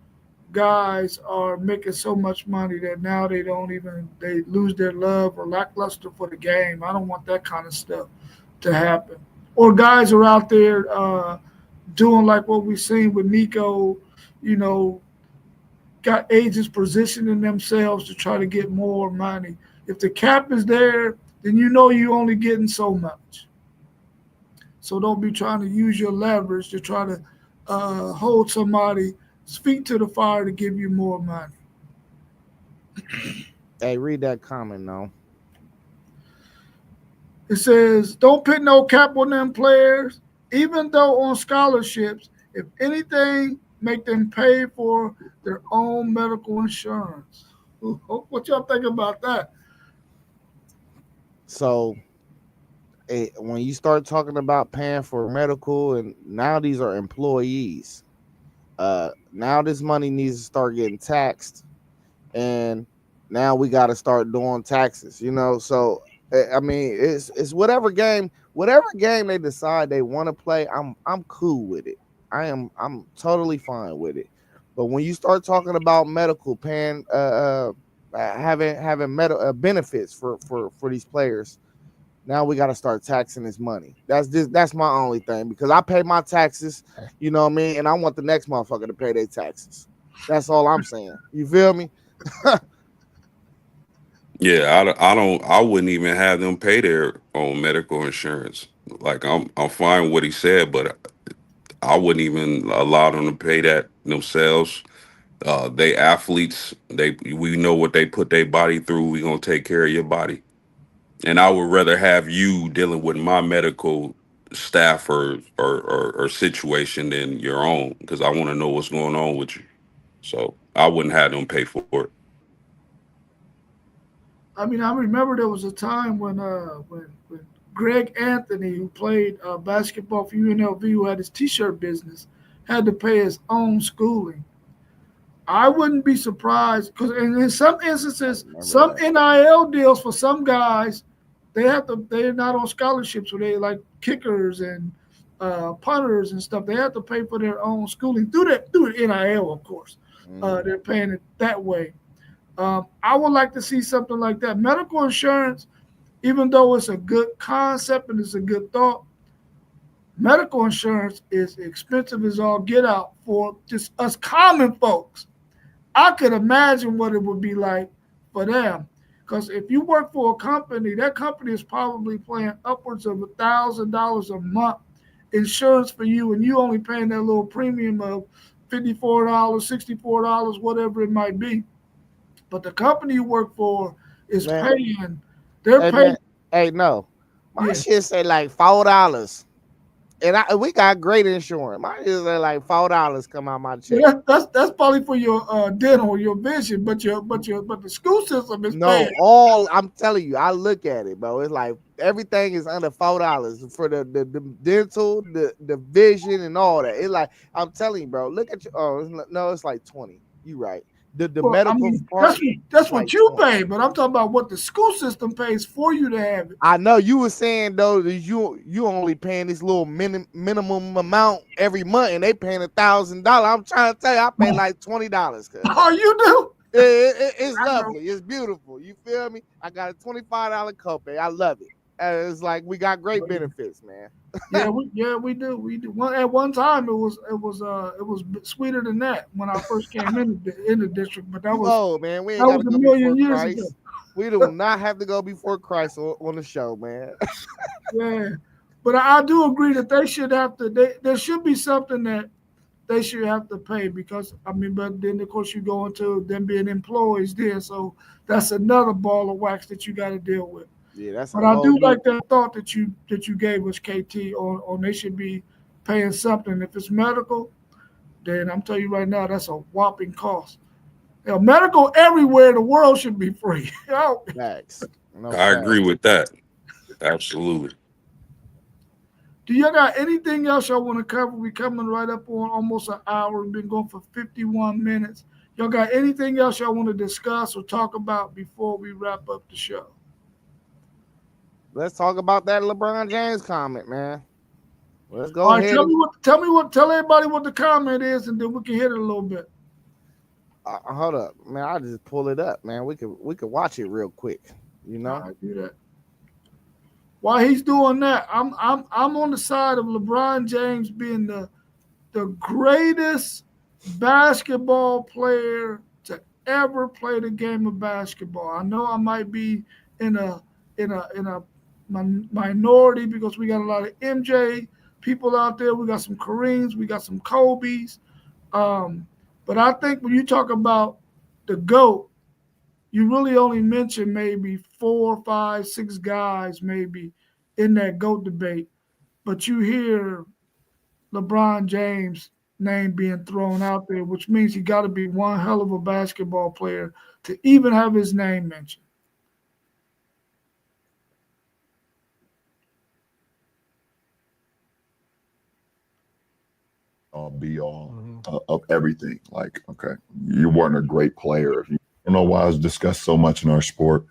guys are making so much money that now they lose their love or lackluster for the game. I don't want that kind of stuff to happen. Or guys are out there doing like what we've seen with Nico, got agents positioning themselves to try to get more money. If the cap is there, then you're only getting so much. So don't be trying to use your leverage to try to hold somebody's feet to the fire to give you more money. Hey, read that comment now. It says, don't put no cap on them players, even though on scholarships. If anything, make them pay for their own medical insurance. What y'all think about that? So when you start talking about paying for medical, and now these are employees, now this money needs to start getting taxed, and now we got to start doing taxes, so I mean, it's whatever game they decide they want to play, I'm cool with it. I'm totally fine with it. But when you start talking about medical, paying having medical benefits for these players, now we got to start taxing this money. That's my only thing, because I pay my taxes, you know what I mean, and I want the next motherfucker to pay their taxes. That's all I'm saying. You feel me? Yeah, I wouldn't even have them pay their own medical insurance. Like I'm fine with what he said, but I wouldn't even allow them to pay that themselves. They athletes, we know what they put their body through. We gonna take care of your body. And I would rather have you dealing with my medical staff or situation than your own, because I want to know what's going on with you. So I wouldn't have them pay for it. I mean, I remember there was a time when Greg Anthony, who played basketball for UNLV, who had his T-shirt business, had to pay his own schooling. I wouldn't be surprised, because in some instances, some NIL deals for some guys, they're not on scholarships, so they like kickers and punters and stuff. They have to pay for their own schooling through the NIL, of course. They're paying it that way. I would like to see something like that. Medical insurance, even though it's a good concept and it's a good thought, medical insurance is expensive as all get out for just us common folks. I could imagine what it would be like for them. Because if you work for a company, that company is probably paying upwards of $1,000 a month insurance for you, and you only paying that little premium of $54, $64, whatever it might be. But the company you work for is paying. They're paying. Hey, no, my shit say like $4, and we got great insurance. My shit say like $4 come out my check. Yeah, that's probably for your dental, your vision, but the school system is paying. I'm telling you, I look at it, bro. It's like everything is under $4 for the dental, the vision, and all that. It's like, I'm telling you, bro. Look at you. Oh no, it's like 20. You right. The medical part, that's what you pay, but I'm talking about what the school system pays for you to have it. I know you were saying though that you only paying this little minimum amount every month, and they paying $1,000. I'm trying to tell you, I pay like $20. Oh, you do? It's lovely. It's beautiful. You feel me? I got a $25 copay. I love it. It's like we got great benefits, man. we do. At one time, it was sweeter than that when I first came in the district. But that was man. We ain't got to go million before years Christ. ago. We do not have to go before Christ on the show, man. Yeah, but I do agree that they should have to. There should be something that they should have to pay because I mean, but then of course you go into them being employees there, so that's another ball of wax that you got to deal with. Yeah, that's a But I whole do new. like that thought that you gave us, KT, on they should be paying something. If it's medical, then I'm telling you right now, that's a whopping cost. Medical everywhere in the world should be free. Facts. No I agree facts. with that. Absolutely. Do y'all got anything else y'all want to cover? We coming right up on almost an hour. We've been going for 51 minutes. Y'all got anything else y'all want to discuss or talk about before we wrap up the show? Let's talk about that LeBron James comment, man. Let's go All right, ahead and tell everybody what the comment is, and then we can hit it a little bit. hold up, man. I'll just pull it up, man. We could watch it real quick. You know, All right, do that. While he's doing that, I'm on the side of LeBron James being the greatest basketball player to ever play the game of basketball. I know I might be in a minority because we got a lot of MJ people out there. We got some Kareems, we got some Kobe's. But I think when you talk about the GOAT, you really only mention maybe 4, 5, 6 guys maybe in that GOAT debate. But you hear LeBron James name being thrown out there, which means he got to be one hell of a basketball player to even have his name mentioned. Be all of everything. Like, okay, you weren't a great player. If you don't know why it's discussed so much in our sport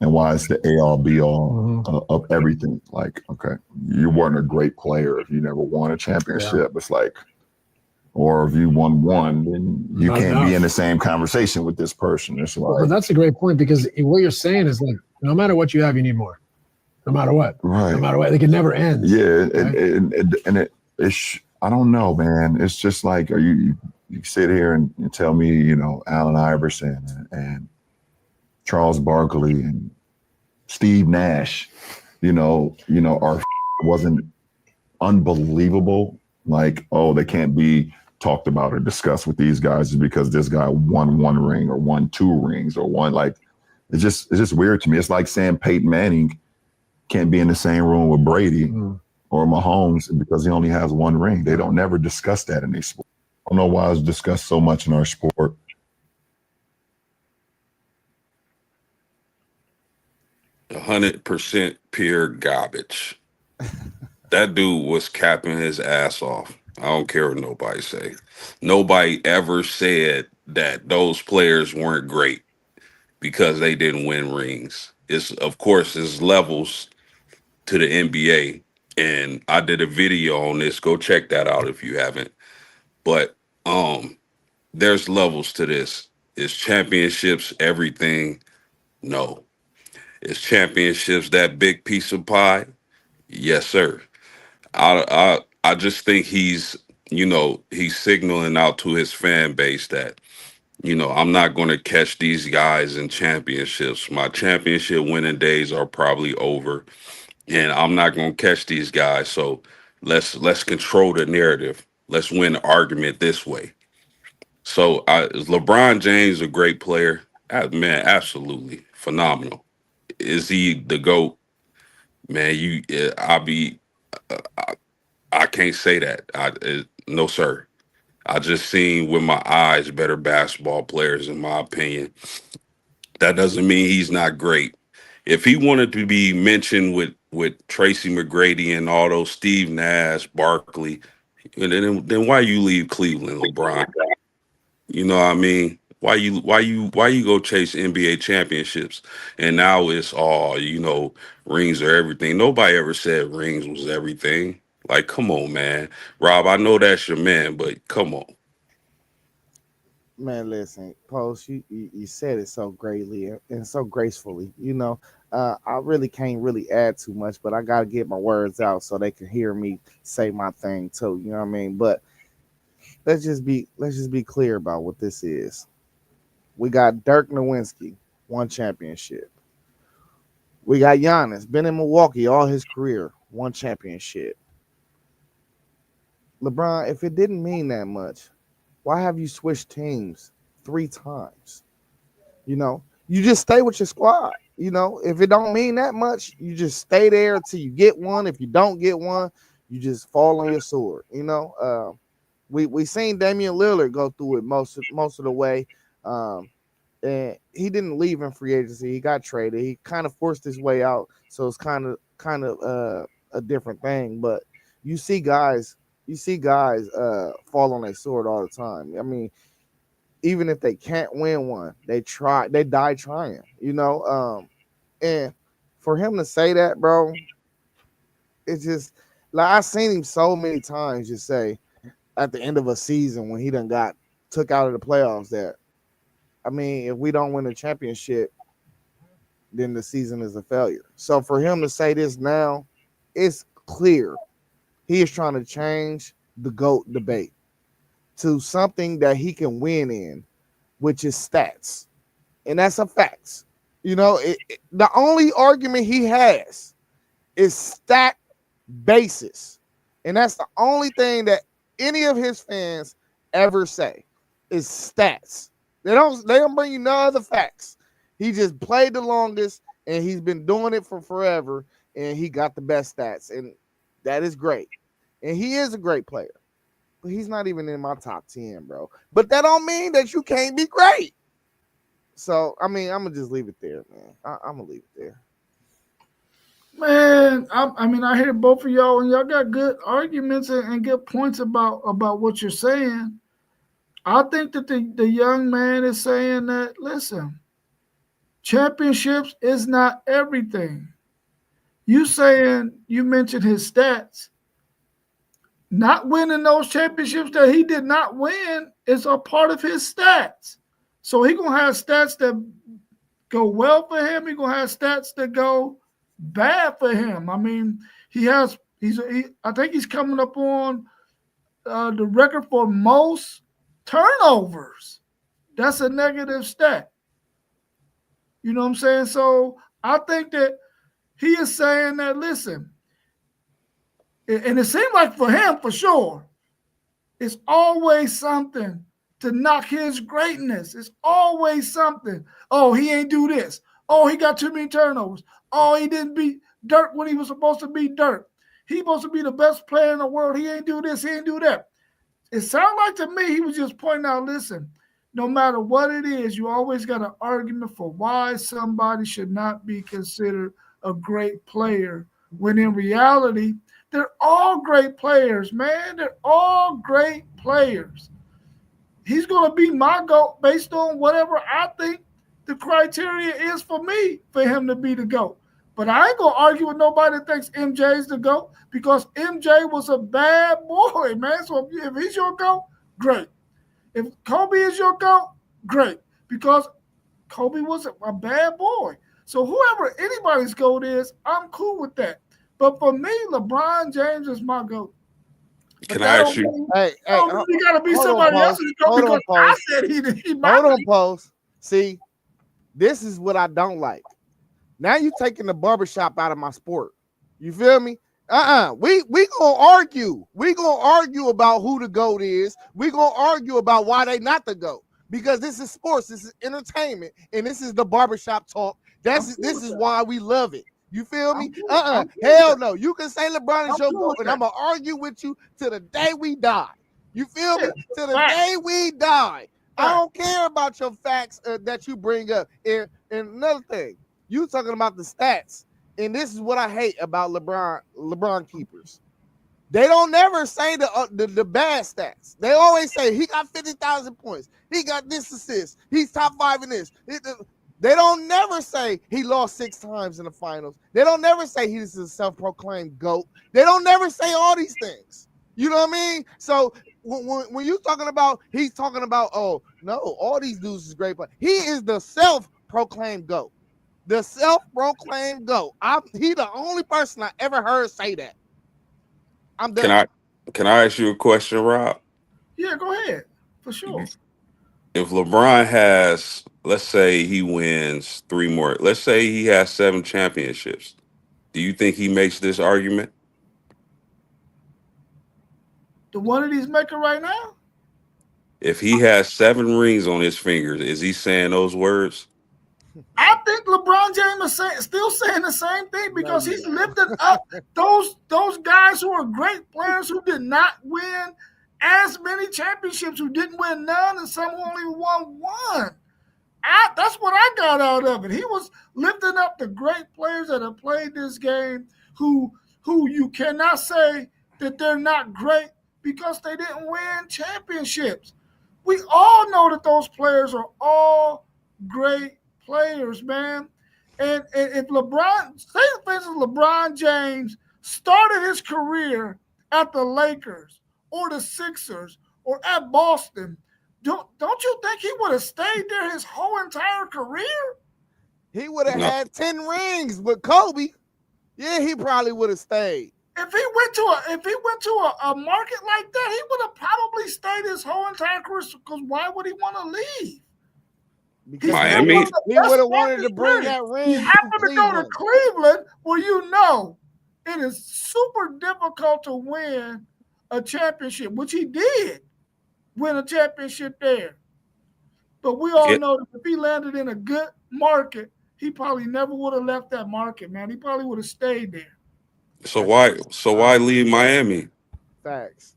and why it's the all be all of everything. Like, okay, you weren't a great player if you never won a championship. It's like, or if you won one, then you Not can't enough. be in the same conversation with this person. It's But like, that's a great point because what you're saying is like, no matter what you have, you need more. No matter what. No right. matter what. Like it never ends. Yeah. right? It's, I don't know, man. It's just like, you sit here and tell me, you know, Allen Iverson and Charles Barkley and Steve Nash, our wasn't unbelievable. Like, oh, they can't be talked about or discussed with these guys just because this guy won one ring or won 2 rings or one, like, it's just weird to me. It's like saying Peyton Manning can't be in the same room with Brady or Mahomes because he only has 1 ring. They don't never discuss that in their sport. I don't know why it's discussed so much in our sport. 100% pure garbage. That dude was capping his ass off. I don't care what nobody say. Nobody ever said that those players weren't great because they didn't win rings. It's, of course, there's levels to the NBA, and I did a video on this. Go check that out if you haven't. But there's levels to this. Is championships everything? No. Is championships that big piece of pie? Yes, sir. I just think he's signaling out to his fan base that, I'm not going to catch these guys in championships. My championship winning days are probably over, and I'm not going to catch these guys. So let's control the narrative. Let's win the argument this way. So is LeBron James a great player? Man, absolutely phenomenal. Is he the GOAT? Man, I can't say that. No, sir. I just seen with my eyes better basketball players, in my opinion. That doesn't mean he's not great. If he wanted to be mentioned with Tracy McGrady and all those Steve Nash, Barkley, then why you leave Cleveland, LeBron? You know what I mean? Why you go chase NBA championships? And now it's all, rings are everything. Nobody ever said rings was everything. Like, come on, man. Rob, I know that's your man, but come on. man. Listen, Post, you said it so greatly and so gracefully. I really can't really add too much, but I gotta get my words out so they can hear me say my thing too. You know what I mean? But let's just be clear about what this is. We got Dirk Nowitzki, 1 championship. We got Giannis, been in Milwaukee all his career, 1 championship. LeBron, if it didn't mean that much, why have you switched teams 3 times? You know, you just stay with your squad. You know, if it don't mean that much, you just stay there until you get one. If you don't get one, you just fall on your sword. You know, we seen Damian Lillard go through it most of the way, and he didn't leave in free agency. He got traded. He kind of forced his way out, so it's kind of a different thing. But you see guys, fall on their sword all the time. I mean, even if they can't win one, they die trying. You know, and for him to say that, bro, it's just like I've seen him so many times just say at the end of a season when he done got took out of the playoffs that, I mean, if we don't win a championship, then the season is a failure. So for him to say this now, it's clear he is trying to change the GOAT debate to something that he can win in, which is stats. And that's a fact. You know, the only argument he has is stat basis. And that's the only thing that any of his fans ever say is stats. They don't bring you no other facts. He just played the longest and he's been doing it for forever and he got the best stats. And that is great. And he is a great player. But he's not even in my top 10, bro. But that don't mean that you can't be great. So, I mean, I'm going to just leave it there, man. I'm going to leave it there. Man, I mean, I hear both of y'all, and y'all got good arguments and good points about what you're saying. I think that the young man is saying that, listen, championships is not everything. You mentioned his stats. Not winning those championships that he did not win is a part of his stats. So he's going to have stats that go well for him. He's going to have stats that go bad for him. I mean, I think he's coming up on the record for most turnovers. That's a negative stat. You know what I'm saying? So I think that he is saying that, listen, and it seems like for him, for sure, it's always something to knock his greatness. It's always something. Oh, he ain't do this. Oh, he got too many turnovers. Oh, he didn't beat Dirk when he was supposed to beat Dirk. He's supposed to be the best player in the world. He ain't do this. He ain't do that. It sounded like to me he was just pointing out, listen, no matter what it is, you always got an argument for why somebody should not be considered a great player, when in reality, they're all great players, man. They're all great players. He's going to be my GOAT based on whatever I think the criteria is for me for him to be the GOAT. But I ain't going to argue with nobody that thinks MJ is the GOAT, because MJ was a bad boy, man. So if he's your GOAT, great. If Kobe is your GOAT, great. Because Kobe was a bad boy. So whoever anybody's GOAT is, I'm cool with that. But for me, LeBron James is my GOAT. Can I ask you? Hey, you got to be somebody else's GOAT because I said he might. Hold on, Pose. See, this is what I don't like. Now you taking the barbershop out of my sport. You feel me? We gonna argue. We gonna argue about who the GOAT is. We gonna argue about why they not the GOAT. Because this is sports, this is entertainment, and this is the barbershop talk. This is why we love it. You feel me? Hell no. You can say LeBron is your GOAT, and I'm gonna argue with you till the day we die. You feel me? Till the day we die. I don't care about your facts that you bring up. And another thing, you talking about the stats, and this is what I hate about LeBron keepers. They don't never say the bad stats. They always say he got 50,000 points. He got this assist. He's top 5 in this. They don't never say he lost 6 times in the finals. They don't never say he's a self-proclaimed GOAT. They don't never say all these things. You know what I mean? So when you're talking about, he's talking about, oh, no, all these dudes is great, but he is the self-proclaimed GOAT. The self-proclaimed GOAT. He the only person I ever heard say that. I'm done. Can I ask you a question, Rob? Yeah, go ahead. For sure. If LeBron has, let's say he wins 3 more, let's say he has 7 championships, do you think he makes this argument? The one that he's making right now? If he has 7 rings on his fingers, is he saying those words? I think LeBron James is still saying the same thing because he's lifted up those guys who are great players who did not win as many championships, who didn't win none, and some who only won one. That's what I got out of it. He was lifting up the great players that have played this game who you cannot say that they're not great because they didn't win championships. We all know that those players are all great players, man. And if LeBron, say for instance, LeBron James started his career at the Lakers or the Sixers or at Boston, don't you think he would have stayed there his whole entire career? He would have No. had 10 rings with Kobe. Yeah, he probably would have stayed. If he went to a market like that, he would have probably stayed his whole entire career. Because why would he want to leave? Because Miami? he would have wanted to bring that ring. He happened to go to Cleveland. Cleveland, where you know it is super difficult to win a championship, which he did win a championship there. But we all Yeah. know that if he landed in a good market, he probably never would have left that market, man. He probably would have stayed there. So why leave Miami? Facts.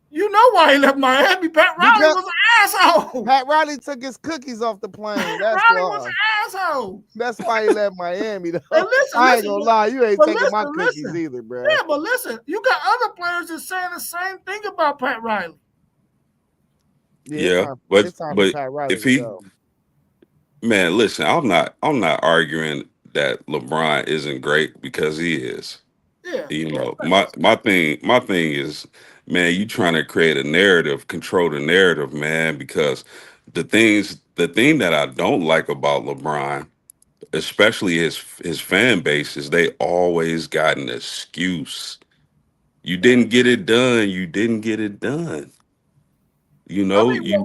You know why he left Miami. Pat Riley Because- was an asshole. Pat Riley took his cookies off the plane. That's Riley was why. an asshole. That's why he left Miami. Though. But listen, I ain't listen, gonna lie, you ain't but taking my listen, cookies listen. either, bro. Yeah, but listen, you got other players that's saying the same thing about Pat Riley. Yeah, it's time for but Pat Riley if to he- go. Man, listen, I'm not arguing that LeBron isn't great because he is. Yeah. You know, my thing is, man, you trying to create a narrative, control the narrative, man, because the thing that I don't like about LeBron, especially his fan base, is they always got an excuse. You didn't get it done. You didn't get it done. You know, I mean,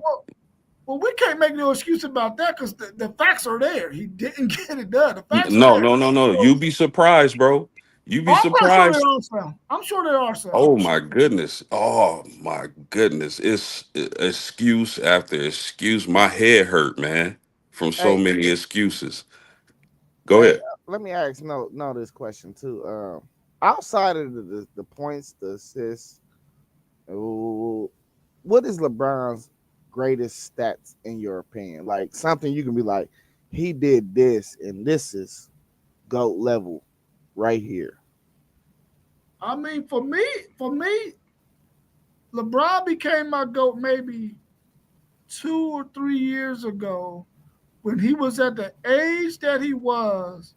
well, we can't make no excuse about that because the facts are there. He didn't get it done. The facts no. are there. You be surprised, bro. You be surprised. I'm sure there are some. Oh my goodness. Oh my goodness. It's excuse after excuse. My head hurt, man, from so Hey. many excuses. Go Hey, ahead. Let me ask this question too. Outside of the points, the assists, what is LeBron's greatest stats in your opinion? Like something you can be like, he did this, and this is GOAT level right here. I mean, for me, LeBron became my GOAT maybe 2 or 3 years ago when he was at the age that he was,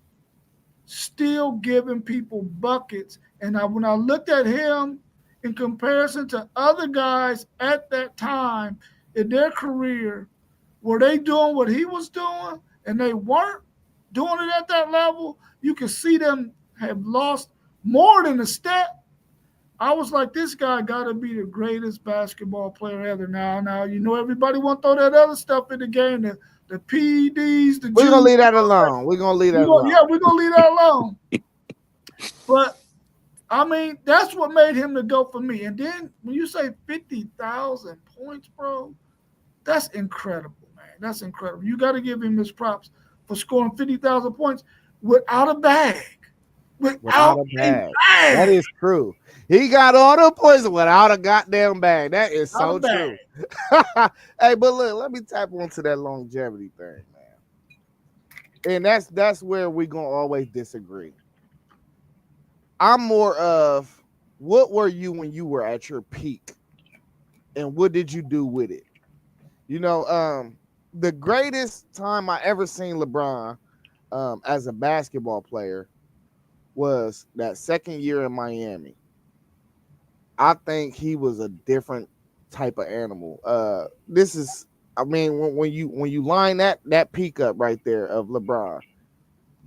still giving people buckets. And when I looked at him in comparison to other guys at that time in their career, were they doing what he was doing and they weren't doing it at that level, you could see them have lost more than a step. I was like, this guy got to be the greatest basketball player ever. Now, you know, everybody want to throw that other stuff in the game, the PEDs, the We're gonna juice. leave that alone. We're gonna leave that alone. Yeah, we're going to leave that alone. But, I mean, that's what made him the GOAT for me. And then when you say 50,000 points, bro, that's incredible, man. That's incredible. You got to give him his props for scoring 50,000 points without a bag. Without a bag. That is true. He got all the points without a goddamn bag. That is so true. Hey, but look, let me tap onto that longevity thing, man. And that's where we're gonna always disagree. I'm more of, what were you when you were at your peak, and what did you do with it? You know, the greatest time I ever seen LeBron as a basketball player was that second year in Miami. I think he was a different type of animal. This is, I mean, when you line that peak up right there of LeBron,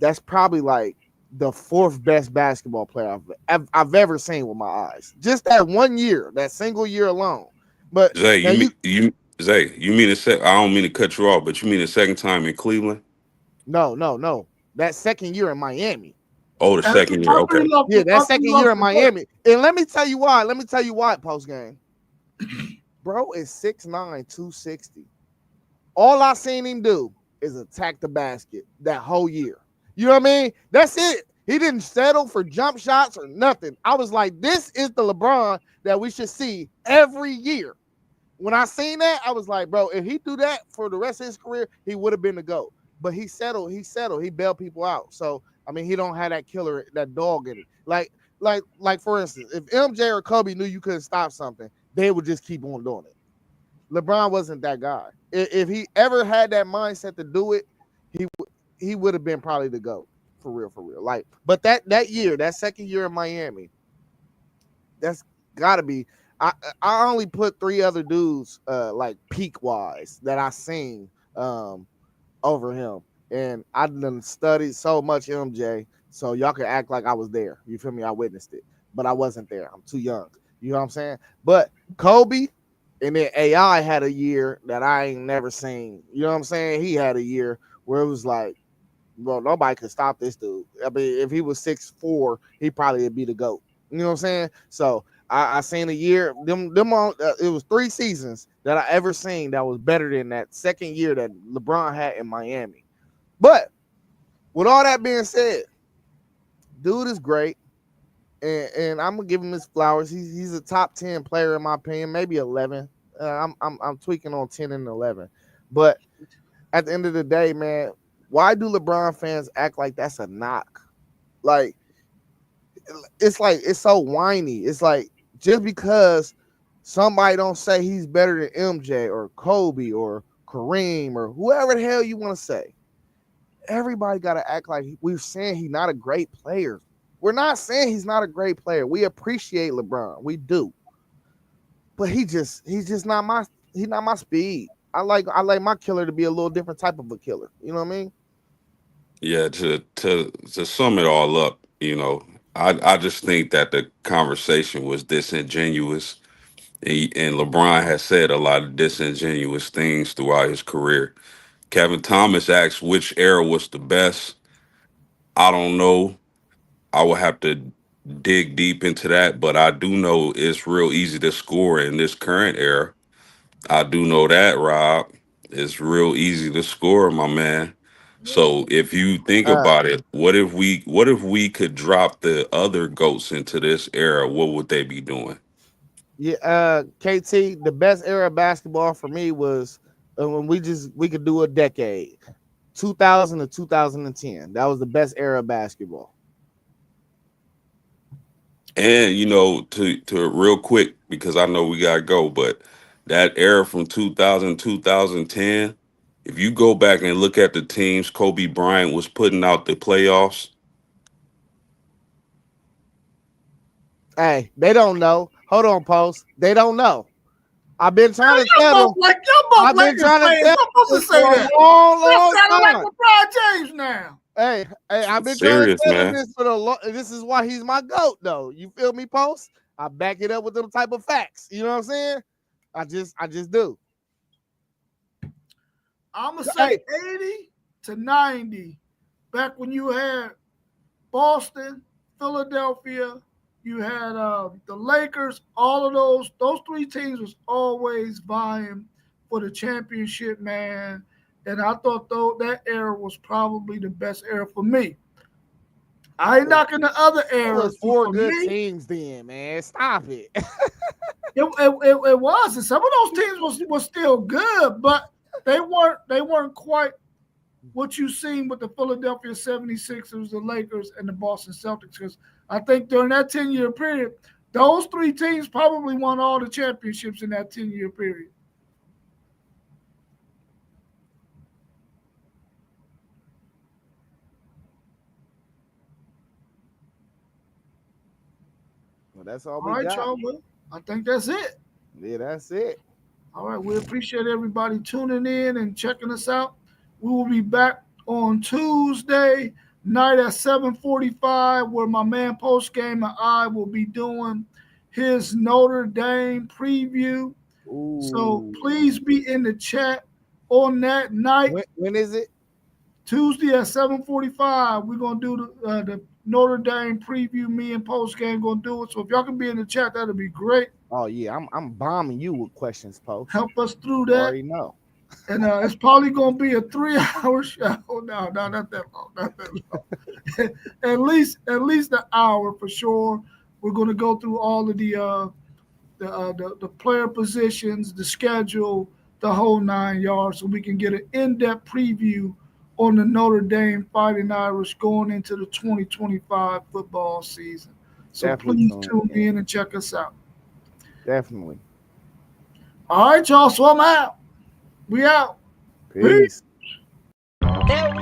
that's probably like the 4th best basketball player I've ever seen with my eyes. Just that 1 year, that single year alone. But Zay, you mean I don't mean to cut you off, but you mean the second time in Cleveland? No. That second year in Miami. Oh, the second year. Okay. Yeah, that second year in Miami. And let me tell you why, post game. Bro is 6'9", 260. All I seen him do is attack the basket that whole year. You know what I mean? That's it. He didn't settle for jump shots or nothing. I was like, this is the LeBron that we should see every year. When I seen that, I was like, bro, if he do that for the rest of his career, he would have been the GOAT. But he settled. He bailed people out. So, I mean, he don't have that killer, that dog in it. Like for instance, if MJ or Kobe knew you couldn't stop something, they would just keep on doing it. LeBron wasn't that guy. If he ever had that mindset to do it, he would have been probably the GOAT. For real. Like, but that year, that second year in Miami, that's gotta be. I only put 3 other dudes like peak wise that I seen over him, and I done studied so much MJ, so y'all can act like I was there. You feel me? I witnessed it, but I wasn't there. I'm too young. You know what I'm saying? But Kobe and then AI had a year that I ain't never seen. You know what I'm saying? He had a year where it was like, bro, nobody could stop this dude. I mean, if he was 6'4", he probably would be the GOAT. You know what I'm saying? So I seen a year, them on, it was 3 seasons that I ever seen that was better than that second year that LeBron had in Miami. But with all that being said, dude is great, and I'm gonna give him his flowers. He's a top 10 player in my opinion, maybe 11. I'm tweaking on 10 and 11, but at the end of the day, man, why do LeBron fans act like that's a knock? Like it's so whiny. It's like just because somebody don't say he's better than MJ or Kobe or Kareem or whoever the hell you want to say, everybody got to act like we're saying he's not a great player. We're not saying he's not a great player. We appreciate LeBron. We do. But he's just not my speed. I like my killer to be a little different type of a killer. You know what I mean? Yeah, to sum it all up, I just think that the conversation was disingenuous. And LeBron has said a lot of disingenuous things throughout his career. Kevin Thomas asked which era was the best. I don't know. I will have to dig deep into that, but I do know it's real easy to score in this current era. I do know that, Rob. It's real easy to score, my man. So if you think about it, what if we could drop the other GOATs into this era? What would they be doing? Yeah, KT, the best era of basketball for me was when we could do a decade, 2000 to 2010. That was the best era of basketball. And to real quick, because I know we gotta go, but that era from 2000 2010, if you go back and look at the teams Kobe Bryant was putting out the playoffs. Hey, they don't know. Hold on, Post. They don't know. I've been trying to tell them. I've been trying to tell them for a long time. Like LeBron James now. Hey, I've been Serious, trying to tell man. him this for the long. This is why he's my GOAT, though. You feel me, Post? I back it up with them type of facts. You know what I'm saying? I just do. I'm gonna say 80 to 90. Back when you had Boston, Philadelphia, you had the Lakers. All of those 3 teams was always vying for the championship, man. And I thought that era was probably the best era for me. I ain't knocking the other eras. It was 4 good teams then, man. Stop it. It was, and some of those teams was still good, but they weren't quite what you seen with the Philadelphia 76ers, the Lakers, and the Boston Celtics. Because I think during that 10-year period, those 3 teams probably won all the championships in that 10-year period. Well, that's all All we right, got. y'all. Well, I think that's it. Yeah, that's it. All right, we appreciate everybody tuning in and checking us out. We will be back on Tuesday night at 7:45, where my man Post Game and I will be doing his Notre Dame preview. Ooh. So please be in the chat on that night. When is it? Tuesday at 7:45, we're gonna do the Notre Dame preview. Me and post game gonna do it. So if y'all can be in the chat, that'll be great. Oh yeah, I'm bombing you with questions, Post. Help us through You that. already know. And it's probably gonna be a 3-hour show. No, not that long. Not that long. at least an hour for sure. We're gonna go through all of the player positions, the schedule, the whole 9 yards, so we can get an in-depth preview on the Notre Dame Fighting Irish going into the 2025 football season. So Definitely please tune in and check us out. Definitely. All right, y'all. So I'm out. We out. Peace. There